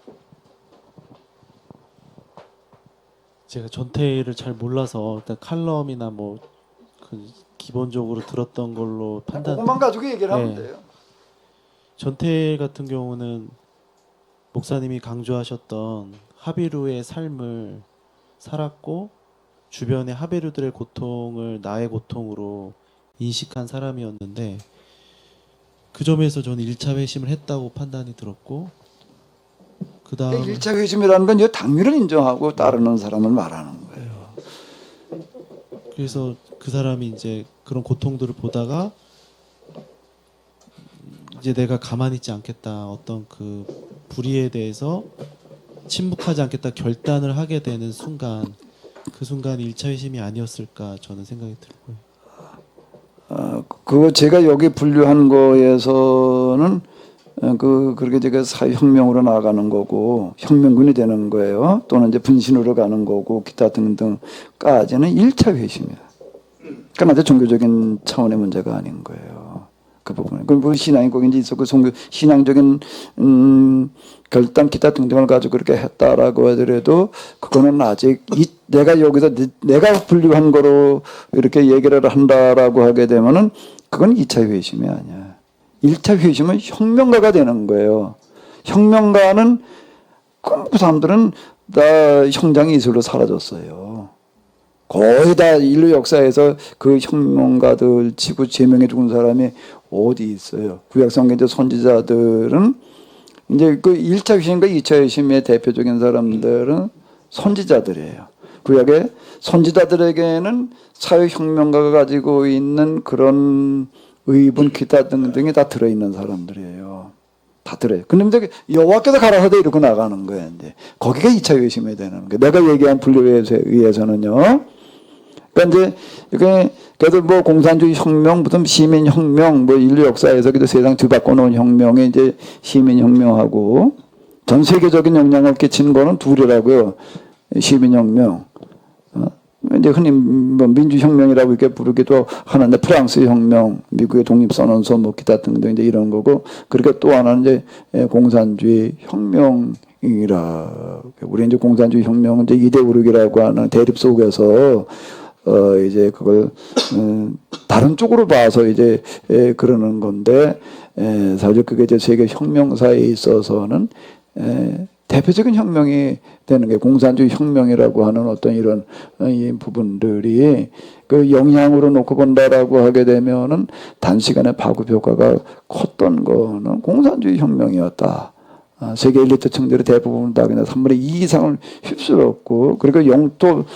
Speaker 5: 제가 전태일을 잘 몰라서 일단 칼럼이나 뭐 그 기본적으로 들었던 걸로 판단.
Speaker 1: 그것만 가지고 얘기를 하면
Speaker 5: 네.
Speaker 1: 돼요.
Speaker 5: 전태일 같은 경우는 목사님이 강조하셨던 하비루의 삶을 살았고 주변의 하비루들의 고통을 나의 고통으로 인식한 사람이었는데 그 점에서 저는 1차 회심을 했다고 판단이 들었고 그 다음
Speaker 1: 1차 회심이라는 건 당위를 인정하고 따르는 사람을 말하는 거예요.
Speaker 5: 그래서 그 사람이 이제 그런 고통들을 보다가 이제 내가 가만히 있지 않겠다 어떤 그 불의에 대해서 침묵하지 않겠다 결단을 하게 되는 순간 그 순간이 1차 회심이 아니었을까 저는 생각이 들고요.
Speaker 1: 그거 제가 여기 분류한 거에서는 그렇게 이제 사회혁명으로 나아가는 거고 혁명군이 되는 거예요. 또는 이제 분신으로 가는 거고 기타 등등까지는 1차 회심이에요. 그러니까 아주 종교적인 차원의 문제가 아닌 거예요. 그 부분은. 그럼 뭐 신앙이 꼭 이제 있었고 신앙적인 결단 기타 등등을 가지고 그렇게 했다라고 하더라도 그거는 아직 내가 여기서 내가 분류한 거로 이렇게 얘기를 한다라고 하게 되면은 그건 2차 회심이 아니야. 1차 회심은 혁명가가 되는 거예요. 혁명가는 그 사람들은 다 형장이 이슬로 사라졌어요. 거의 다 인류 역사에서 그 혁명가들 치고 제명해 죽은 사람이 어디 있어요. 구약성경 이제 선지자들은 이제 그 1차 회심과 2차 회심의 대표적인 사람들은 선지자들이에요. 구약의 선지자들에게는 사회혁명가가 가지고 있는 그런 의분, 기타 등등이 다 들어있는 사람들이에요. 다 들어요. 근데 여호와께서 가라사대 이러고 나가는 거예요. 이제 거기가 2차 회심이 되는 거예요. 내가 얘기한 분류에 의해서는요. 그러니까 이제 이게 그래도 뭐 공산주의 혁명, 무슨 시민혁명, 뭐 인류 역사에서 그래도 세상 뒤바꿔 놓은 혁명이 이제 시민혁명하고 전 세계적인 영향을 끼친 거는 둘이라고요. 시민혁명. 이제 흔히 뭐 민주혁명이라고 이렇게 부르기도 하는데 프랑스 혁명, 미국의 독립선언서 뭐 기타 등등 이제 이런 거고 그렇게 또 하나는 이제 공산주의 혁명이라 우리 이제 공산주의 혁명은 이제 이데올로기라고 하는 대립 속에서 이제 그걸 다른 쪽으로 봐서 이제 그러는 건데 사실 그게 이제 세계 혁명사에 있어서는 대표적인 혁명이 되는 게 공산주의 혁명이라고 하는 어떤 이런 이 부분들이 그 영향으로 놓고 본다라고 하게 되면은 단시간에 파급 효과가 컸던 거는 공산주의 혁명이었다. 세계 엘리트층들의 대부분 다 그냥 3분의 2 이상을 휩쓸었고 그리고 영토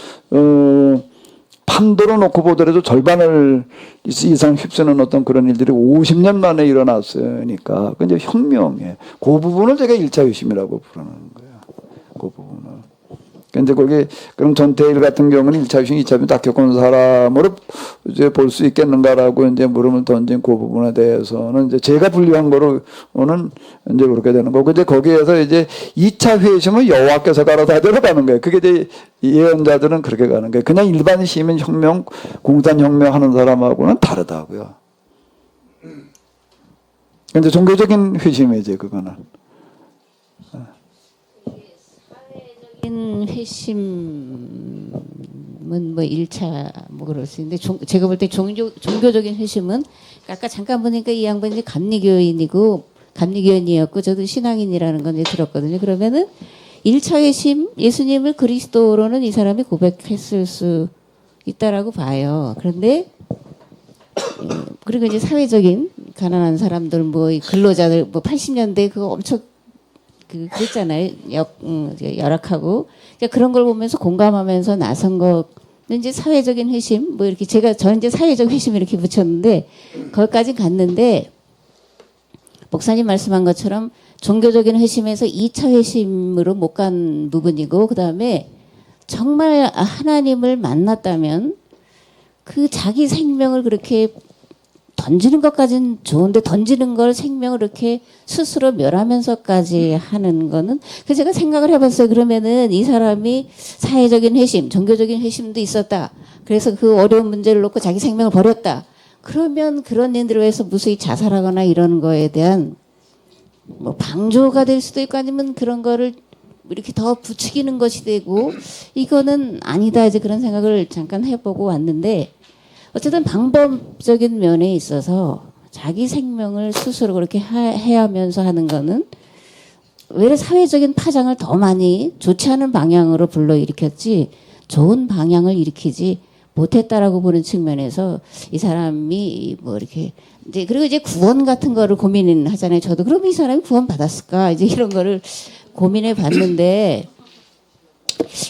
Speaker 1: 판도로 놓고 보더라도 절반을 이상 휩쓰는 어떤 그런 일들이 50년 만에 일어났으니까 그 이제 혁명이에요. 그 부분을 제가 1차 회심이라고 부르는 거예요. 그 부분을. 근데 거기 그럼 전태일 같은 경우는 1차 회심, 2차 회심 다 겪은 사람으로 이제 볼 수 있겠는가라고 이제 물음을 던진 그 부분에 대해서는 이제 제가 분류한 거로는 이제 그렇게 되는 거고 이제 거기에서 이제 2차 회심은 여호와께서 가라사대 들어가는 거예요. 그게 이제 예언자들은 그렇게 가는 거예요. 그냥 일반 시민 혁명, 공산 혁명 하는 사람하고는 다르다고요. 근데 종교적인 회심이지 그거는.
Speaker 6: 사회적인 회심은 뭐 1차 뭐 그럴 수 있는데 제가 볼 때 종교적인 회심은 아까 잠깐 보니까 이 양반이 이제 감리교인이었고 저도 신앙인이라는 건 이제 들었거든요. 그러면은 1차 회심 예수님을 그리스도로는 이 사람이 고백했을 수 있다라고 봐요. 그런데 그리고 이제 사회적인 가난한 사람들 뭐 근로자들 뭐 80년대 그거 엄청 그랬잖아요. 열악하고 그러니까 그런 걸 보면서 공감하면서 나선 거는 이제 사회적인 회심 뭐 이렇게 저는 이제 사회적 회심 이렇게 붙였는데 거기까지 갔는데 목사님 말씀한 것처럼 종교적인 회심에서 2차 회심으로 못 간 부분이고 그다음에 정말 하나님을 만났다면 그 자기 생명을 그렇게 던지는 것까지는 좋은데 던지는 걸 생명을 이렇게 스스로 멸하면서까지 하는 거는 그래서 제가 생각을 해봤어요. 그러면은 이 사람이 사회적인 회심, 종교적인 회심도 있었다. 그래서 그 어려운 문제를 놓고 자기 생명을 버렸다. 그러면 그런 일들로 해서 무수히 자살하거나 이러는 거에 대한 뭐 방조가 될 수도 있고 아니면 그런 거를 이렇게 더 부추기는 것이 되고 이거는 아니다. 이제 그런 생각을 잠깐 해보고 왔는데 어쨌든 방법적인 면에 있어서 자기 생명을 스스로 그렇게 해하면서 하는 거는 왜 사회적인 파장을 더 많이 좋지 않은 방향으로 불러일으켰지 좋은 방향을 일으키지 못했다라고 보는 측면에서 이 사람이 뭐 이렇게 이제 그리고 이제 구원 같은 거를 고민하잖아요. 저도 그럼 이 사람이 구원 받았을까 이제 이런 거를 고민해 봤는데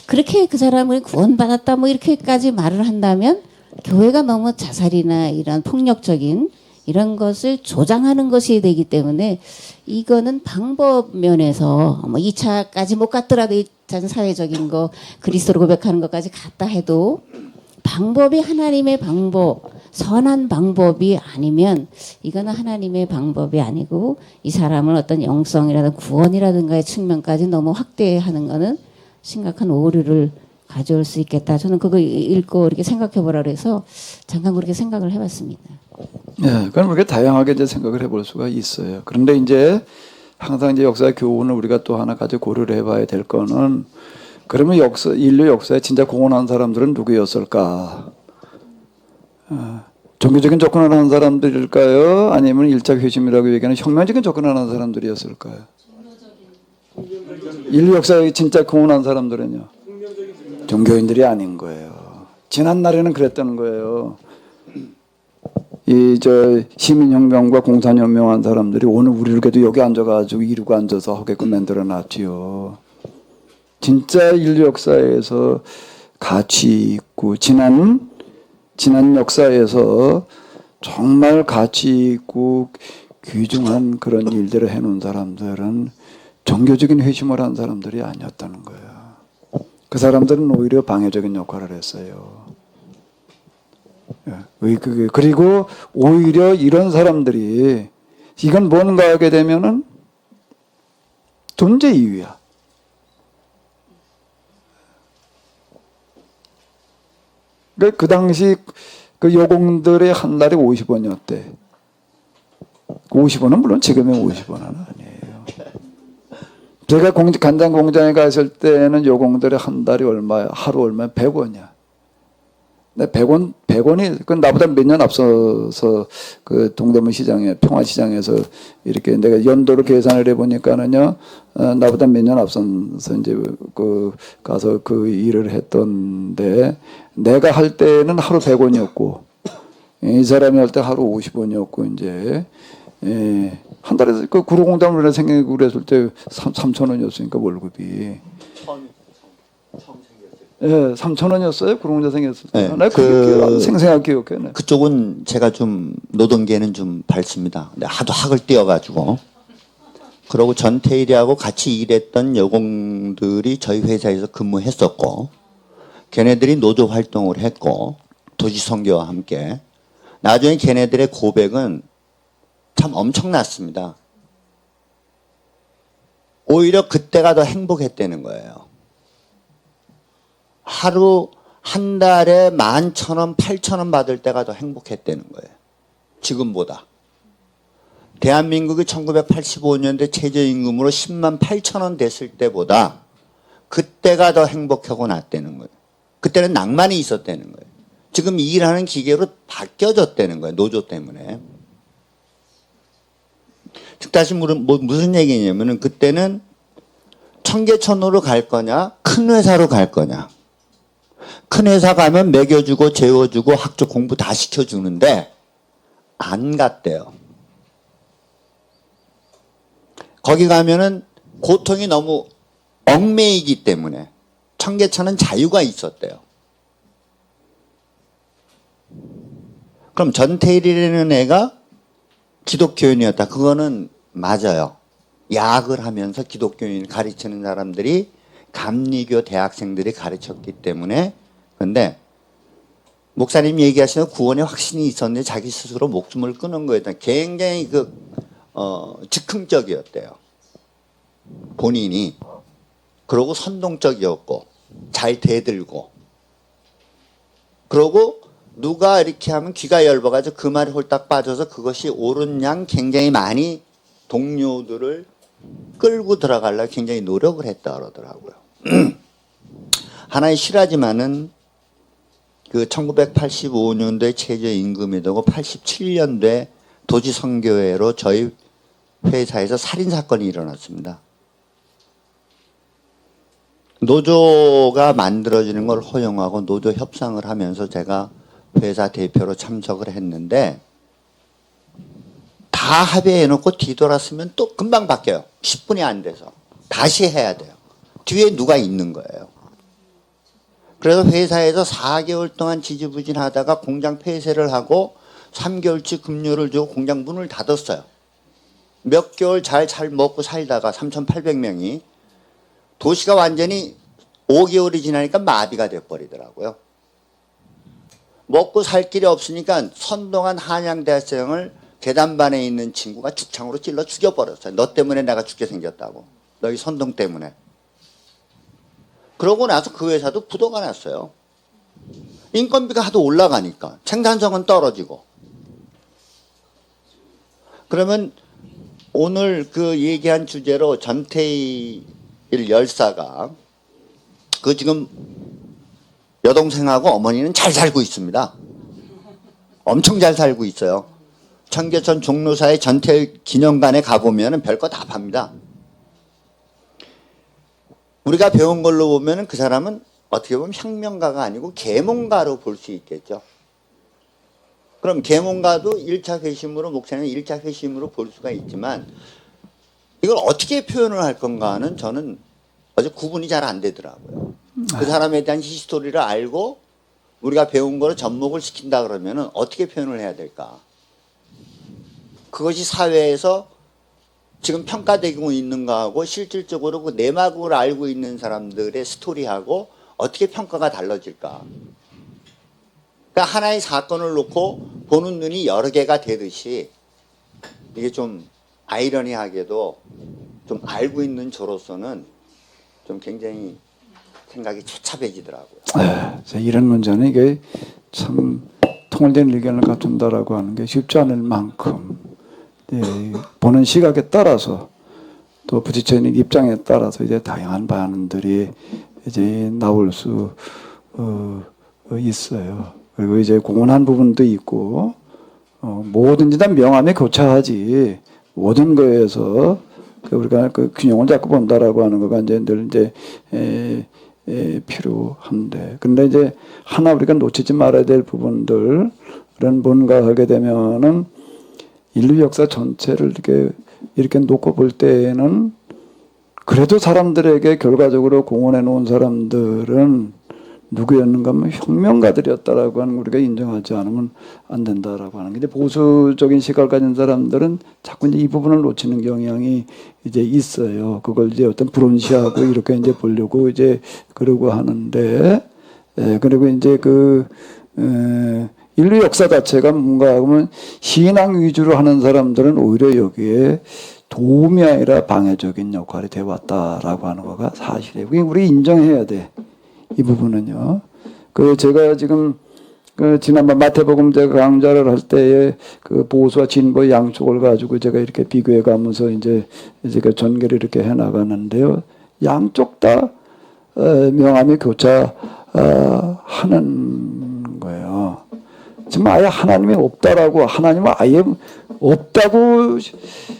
Speaker 6: 그렇게 그 사람을 구원 받았다 뭐 이렇게까지 말을 한다면 교회가 너무 자살이나 이런 폭력적인 이런 것을 조장하는 것이 되기 때문에 이거는 방법 면에서 뭐 2차까지 못 갔더라도 2차는 사회적인 거 그리스도로 고백하는 것까지 갔다 해도 방법이 하나님의 방법 선한 방법이 아니면 이거는 하나님의 방법이 아니고 이 사람을 어떤 영성이라든가 구원이라든가의 측면까지 너무 확대하는 거는 심각한 오류를 가져올 수 있겠다. 저는 그거 읽고 이렇게 생각해 보라 그래서 잠깐 그렇게 생각을 해봤습니다.
Speaker 1: 예, 그럼 그렇게 다양하게 이제 생각을 해볼 수가 있어요. 그런데 이제 항상 이제 역사의 교훈을 우리가 또 하나 가지고 고려를 해봐야 될 거는 그러면 인류 역사에 진짜 공헌한 사람들은 누구였을까? 종교적인 접근을 하는 사람들일까요? 아니면 일작 회심이라고 얘기하는 혁명적인 접근을 하는 사람들이었을까요? 인류 역사에 진짜 공헌한 사람들은요? 종교인들이 아닌 거예요. 지난 날에는 그랬다는 거예요. 시민혁명과 공산혁명한 사람들이 오늘 우리를 그래도 여기 앉아가지고 이루고 앉아서 하게끔 만들어놨지요. 진짜 인류 역사에서 가치 있고 지난 역사에서 정말 가치 있고 귀중한 그런 일들을 해놓은 사람들은 종교적인 회심을 한 사람들이 아니었다는 거예요. 그 사람들은 오히려 방해적인 역할을 했어요. 그리고 오히려 이런 사람들이 이건 뭔가 하게 되면은 존재 이유야. 그 당시 그 여공들의 한 달에 50원이었대. 50원은 물론 지금의 50원은 아니에요. 제가 간장 공장에 갔을 때는 여공들의 한 달이 하루 얼마야? 100원이야. 근데 100원이, 그 나보다 몇 년 앞서서 그 동대문 시장에, 평화시장에서 이렇게 내가 연도로 계산을 해보니까는요, 나보다 몇 년 앞서서 이제 가서 그 일을 했던데, 내가 할 때는 하루 100원이었고, 이 사람이 할 때 하루 50원이었고, 이제, 한 달에 그 구로공단으로 생기고 그랬을 때 3,000원이었으니까 월급이. 예, 3,000원이었어요. 구로공단 생겼을 때.
Speaker 7: 네,
Speaker 1: 나 그게 생생하게 기억해. 네.
Speaker 7: 그쪽은 제가 좀 노동계는 좀 밝습니다. 근데 하도 학을 띄어가지고 그러고 전태일이하고 같이 일했던 여공들이 저희 회사에서 근무했었고 걔네들이 노조 활동을 했고 도시선교와 함께 나중에 걔네들의 고백은 참 엄청났습니다. 오히려 그때가 더 행복했다는 거예요. 하루 한 달에 11,000원, 8,000원 받을 때가 더 행복했다는 거예요. 지금보다. 대한민국이 1985년대 최저임금으로 10만 8,000원 됐을 때보다 그때가 더 행복하고 낫다는 거예요. 그때는 낭만이 있었다는 거예요. 지금 일하는 기계로 바뀌어졌다는 거예요. 노조 때문에. 즉 다시 무슨 얘기냐면은 그때는 청계천으로 갈 거냐 큰 회사로 갈 거냐. 큰 회사 가면 먹여주고 재워주고 학교 공부 다 시켜주는데 안 갔대요. 거기 가면은 고통이 너무 얽매이기 때문에 청계천은 자유가 있었대요. 그럼 전태일이라는 애가 기독교인이었다. 그거는 맞아요. 야학을 하면서 기독교인 가르치는 사람들이 감리교 대학생들이 가르쳤기 때문에. 그런데 목사님 얘기하시는 구원의 확신이 있었는데 자기 스스로 목숨을 끊은 거였다. 굉장히 즉흥적이었대요. 본인이. 그러고 선동적이었고 잘 대들고 그러고 누가 이렇게 하면 귀가 열버가지고 그 말에 홀딱 빠져서 그것이 옳은 양 굉장히 많이 동료들을 끌고 들어가려고 굉장히 노력을 했다 그러더라고요. 하나의 실화지만은 그 1985년도에 최저임금이 되고 87년도에 도지선교회로 저희 회사에서 살인사건이 일어났습니다. 노조가 만들어지는 걸 허용하고 노조 협상을 하면서 제가 회사 대표로 참석을 했는데 다 합의해놓고 뒤돌았으면 또 금방 바뀌어요. 10분이 안 돼서. 다시 해야 돼요. 뒤에 누가 있는 거예요. 그래서 회사에서 4개월 동안 지지부진하다가 공장 폐쇄를 하고 3개월치 급료를 주고 공장 문을 닫았어요. 몇 개월 잘 먹고 살다가 3,800명이 도시가 완전히 5개월이 지나니까 마비가 돼버리더라고요. 먹고 살 길이 없으니까 선동한 한양대학생을 계단반에 있는 친구가 죽창으로 찔러 죽여버렸어요. 너 때문에 내가 죽게 생겼다고. 너희 선동 때문에. 그러고 나서 그 회사도 부도가 났어요. 인건비가 하도 올라가니까 생산성은 떨어지고. 그러면 오늘 그 얘기한 주제로 전태일 열사가 그 지금 여동생하고 어머니는 잘 살고 있습니다. 엄청 잘 살고 있어요. 청계천 종로사의 전태일 기념관에 가보면 별거 다 팝니다. 우리가 배운 걸로 보면 그 사람은 어떻게 보면 혁명가가 아니고 계몽가로 볼 수 있겠죠. 그럼 계몽가도 1차 회심으로, 목사는 1차 회심으로 볼 수가 있지만 이걸 어떻게 표현을 할 건가는 저는 어제 구분이 잘 안 되더라고요. 그 사람에 대한 히스토리를 알고 우리가 배운 거를 접목을 시킨다 그러면 어떻게 표현을 해야 될까? 그것이 사회에서 지금 평가되고 있는 거하고 실질적으로 그 내막을 알고 있는 사람들의 스토리하고 어떻게 평가가 달라질까? 그러니까 하나의 사건을 놓고 보는 눈이 여러 개가 되듯이 이게 좀 아이러니하게도 좀 알고 있는 저로서는 좀 굉장히 생각이 처참해지더라고요.
Speaker 1: 이런 문제는 이게 참 통일된 의견을 갖춘다라고 하는 게 쉽지 않을 만큼 보는 시각에 따라서 또 부딪혀 있는 입장에 따라서 이제 다양한 반응들이 이제 나올 수 있어요. 그리고 이제 공헌한 부분도 있고 뭐든지 다 명암에 교차하지 모든 거에서 우리가 그 균형을 잡고 본다라고 하는 거가 이제 늘 이제 필요한데 근데 이제 하나 우리가 놓치지 말아야 될 부분들은 뭔가 하게 되면은 인류 역사 전체를 이렇게 놓고 볼 때에는 그래도 사람들에게 결과적으로 공헌해 놓은 사람들은 누구였는가 하면 혁명가들이었다라고 하는 걸 우리가 인정하지 않으면 안 된다라고 하는 게 이제 보수적인 시각을 가진 사람들은 자꾸 이제 이 부분을 놓치는 경향이 이제 있어요. 그걸 이제 어떤 불온시하고 이렇게 이제 보려고 이제 그러고 하는데 그리고 이제 인류 역사 자체가 뭔가 하면 신앙 위주로 하는 사람들은 오히려 여기에 도움이 아니라 방해적인 역할이 되어 왔다라고 하는 거가 사실이에요. 그게 우리 인정해야 돼. 이 부분은요. 제가 지금 지난번 마태복음 제가 강좌를 할 때에 그 보수와 진보 양쪽을 가지고 제가 이렇게 비교해 가면서 이제 그 전개를 이렇게 해 나가는데요. 양쪽 다 명암이 교차하는 거예요. 지금 아예 하나님이 없다라고 하나님은 아예 없다고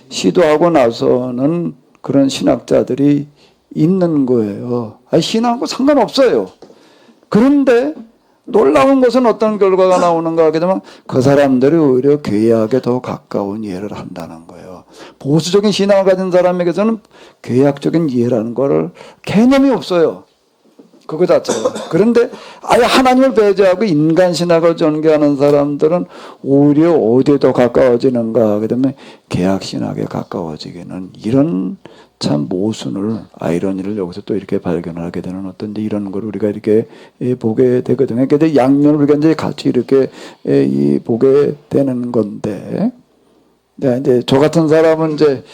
Speaker 1: 시도하고 나서는 그런 신학자들이 있는 거예요. 신앙하고 상관없어요. 그런데 놀라운 것은 어떤 결과가 나오는가 하게 되면 그 사람들이 오히려 죄악에 더 가까운 이해를 한다는 거예요. 보수적인 신앙을 가진 사람에게서는 죄악적인 이해라는 걸 개념이 없어요. 그거 자체가. 그런데 아예 하나님을 배제하고 인간 신학을 전개하는 사람들은 오히려 어디에 더 가까워지는가 하게 되면 개학 신학에 가까워지기는 이런 참 모순을 아이러니를 여기서 또 이렇게 발견하게 되는 어떤 이제 이런 걸 우리가 이렇게 보게 되거든요. 근데 양면을 우리가 이제 같이 이렇게 보게 되는 건데, 이제 저 같은 사람은 이제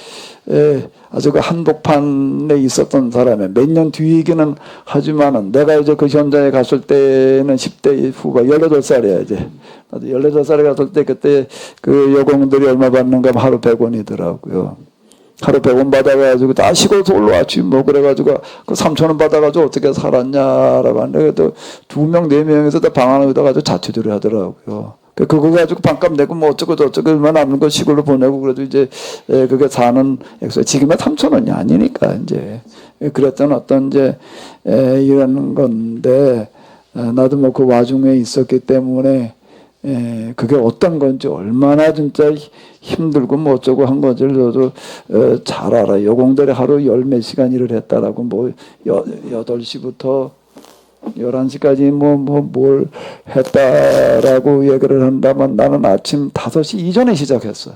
Speaker 1: 아주 그 한복판에 있었던 사람에 몇 년 뒤이기는 하지만은 내가 이제 그 현장에 갔을 때는 10대 후반 18살이야 이제. 나도 18살에 갔을 때 그때 그 여공들이 얼마 받는가 하면 하루 100원이더라고요. 하루 100원 받아가지고 다 시골에서 올라왔지 뭐 그래가지고 그 3,000원 받아가지고 어떻게 살았냐라고 하는데 그래도 2명 4명에서 다 방 안에 가지고 자취들을 하더라고요. 그거 가지고 반값 내고 뭐 어쩌고 저쩌고 얼마 남는 거 시골로 보내고 그래도 이제 그게 사는 액수 지금은 3,000원이 아니니까 이제 그랬던 어떤 이제 이런 건데 나도 뭐 그 와중에 있었기 때문에 그게 어떤 건지 얼마나 진짜 힘들고 뭐 어쩌고 한 건지를 저도 잘 알아요. 여공들이 하루 열 몇 시간 일을 했다라고 뭐 8시부터 11시까지 뭘 했다라고 얘기를 한다면 나는 아침 5시 이전에 시작했어요.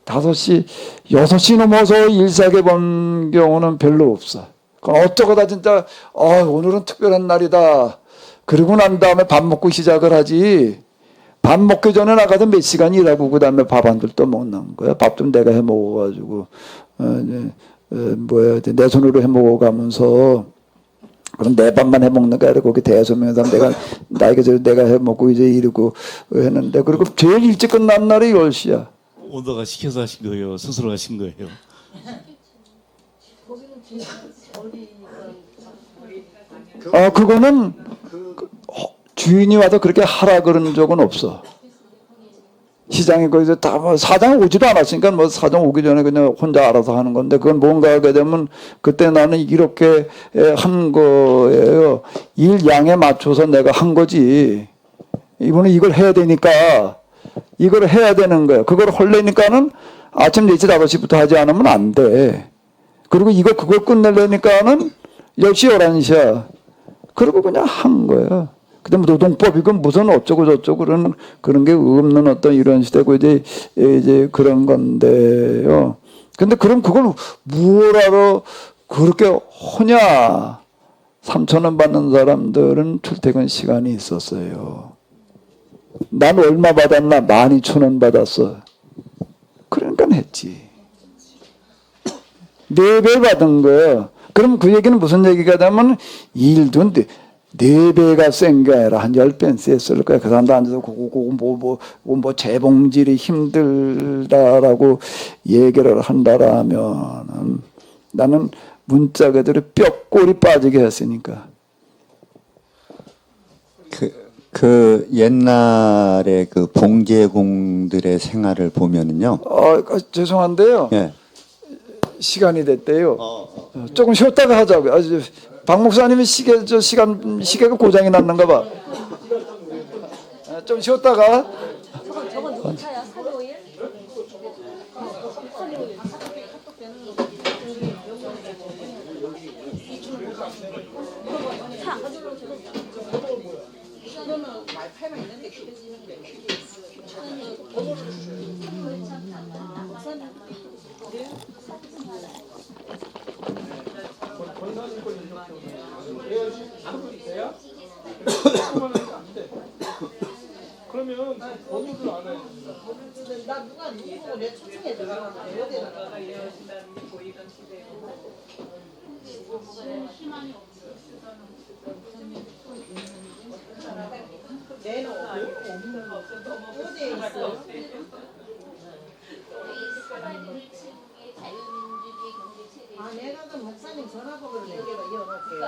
Speaker 1: 5시, 6시 넘어서 일사계 본 경우는 별로 없어. 어쩌고다 진짜 오늘은 특별한 날이다. 그러고 난 다음에 밥 먹고 시작을 하지. 밥 먹기 전에 나가서 몇 시간 일하고 그다음에 밥 한 줄 또 먹는 거야. 밥 좀 내가 해 먹어가지고 내 손으로 해 먹어가면서 그럼 내 밥만 해 먹는 게 아니라 거기 대소면서 내가 해 먹고 이제 이러고 했는데 그리고 제일 일찍 끝난 날이 10시야.
Speaker 2: 오너가 시켜서 하신 거예요? 스스로 하신 거예요?
Speaker 1: 그거는 주인이 와서 그렇게 하라 그런 적은 없어. 시장에 거기서 다 뭐 사장 오지도 않았으니까 뭐 사장 오기 전에 그냥 혼자 알아서 하는 건데 그건 뭔가 하게 되면 그때 나는 이렇게 한 거예요. 일 양에 맞춰서 내가 한 거지. 이번에 이걸 해야 되니까 이걸 해야 되는 거야. 그걸 헐래니까는 아침 4시 5시부터 하지 않으면 안 돼. 그리고 그걸 끝내려니까는 10시 11시야. 그리고 그냥 한 거야. 그다음에 노동법이고 무슨 어쩌고 저쩌고 그런 게 없는 어떤 이런 시대고 이제 그런 건데요. 근데 그럼 그걸 무엇하러 그렇게 하냐? 3,000원 받는 사람들은 출퇴근 시간이 있었어요. 난 얼마 받았나? 12,000원 받았어. 그러니까 했지. 4배 받은 거예요. 그럼 그 얘기는 무슨 얘기가 되면 일도 4배가 센 게 아니라 한 10배는 셌을 거야. 그 사람도 앉아서 뭐 재봉질이 힘들다라고 얘기를 한다라면 나는 문자 그대로 뼈골이 빠지게 했으니까.
Speaker 7: 그 옛날에 그 봉제공들의 생활을 보면은요.
Speaker 1: 죄송한데요.
Speaker 7: 예.
Speaker 1: 시간이 됐대요. 조금 쉬었다가 하자고요. 박 목사님이 시계가 고장이 났는가 봐. 좀 쉬었다가.
Speaker 3: 저건 누구 차야? 사료일?
Speaker 8: 내가 그 목사님 전화번호를 내게가 이어놓을게요.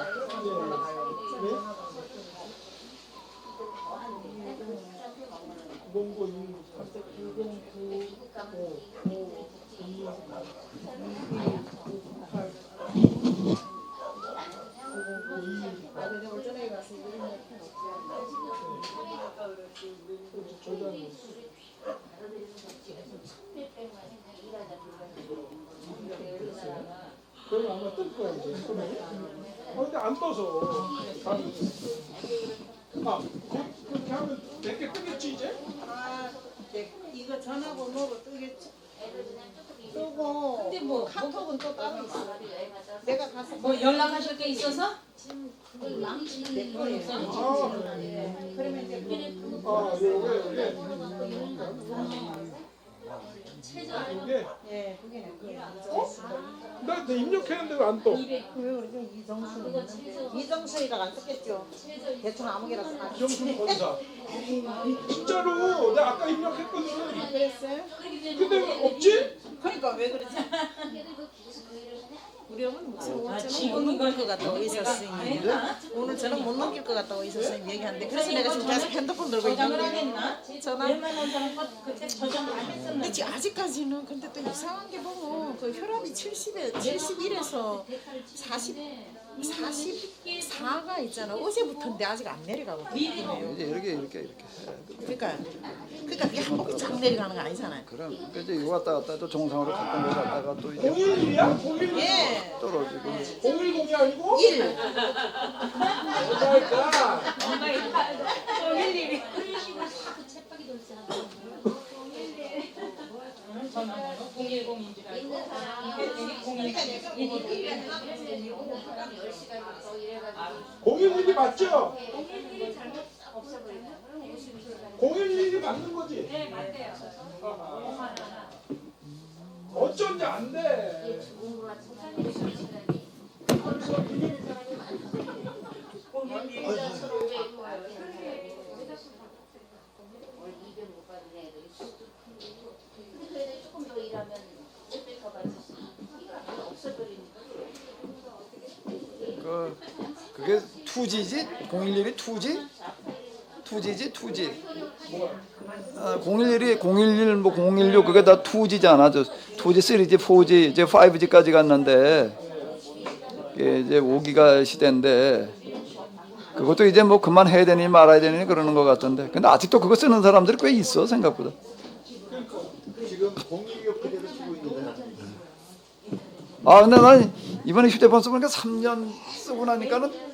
Speaker 9: 그러면 아마 뜰 거야 이제. 근데 안 떠서. 그렇게 하면 몇 개 뜨겠지 이제?
Speaker 8: 이거 전화번호로 뜨겠지? 뜨고. 근데 뭐 카톡은 또 따로 있어. 내가 가서
Speaker 3: 뭐 연락하실 게 있어서?
Speaker 8: 그러면 이제
Speaker 9: 이게
Speaker 8: 예, 그게 내 거예요.
Speaker 9: 나 입력했는데 왜 안 떠?
Speaker 8: 왜 그러죠? 이정수이라고 안 썼겠죠? 대충 아무개나 써.
Speaker 9: 이정수 권사. 진짜로 내가 아까 입력했거든.
Speaker 8: 그랬어요?
Speaker 9: 근데 왜 없지?
Speaker 8: 그러니까 왜 그러지? 우리 어머니 목소리 오늘처럼 못 넘길 것 같다고 의사 선생님이 오늘 저는 못 넘길 것 같다고 의사 선생님 얘기하는데 그래서 내가 지금 계속 핸드폰 들고 있는데 전화 근데 지금 아직까지는 근데 또 이상한 게 보면 그 혈압이 71에서 44가 있잖아. 어제부터인데 아직 안 내려가거든요.
Speaker 1: 이제 이렇게.
Speaker 8: 그러니까 이게 한 번 쫙 내려가는 거 아니잖아요.
Speaker 1: 그럼 이제 이거 왔다 또 정상으로 갔던 거 갔다가 또 이제
Speaker 9: 011이야? 010?
Speaker 8: 예.
Speaker 1: 떨어지고.
Speaker 9: 010이 아니고?
Speaker 8: 1.
Speaker 9: 그러니까
Speaker 3: 그런 식으로 자꾸 쳇박이 돌잖아.
Speaker 9: 공일일이 맞죠? 011이 맞는 거지? 네, 맞대요. 어쩐지 안 돼.
Speaker 3: 조금 더 일하면 몇배 더 받을 수 있으니까 없어버리니까.
Speaker 1: 그게 2G지? 011이 2G? 2G지? 2G. 011이 011 뭐 016 그게 다 2G잖아. 저 2G, 3G, 4G, 이제 5G까지 갔는데 이게 이제 5기가 시대인데 그것도 이제 뭐 그만해야 되니 말아야 되니 그러는 것 같던데. 근데 아직도 그거 쓰는 사람들이 꽤 있어 생각보다.
Speaker 7: 지금 016 그대로 쓰고 있는
Speaker 1: 아 근데 난 이번에 휴대폰 써보니까 3년 쓰고 나니까는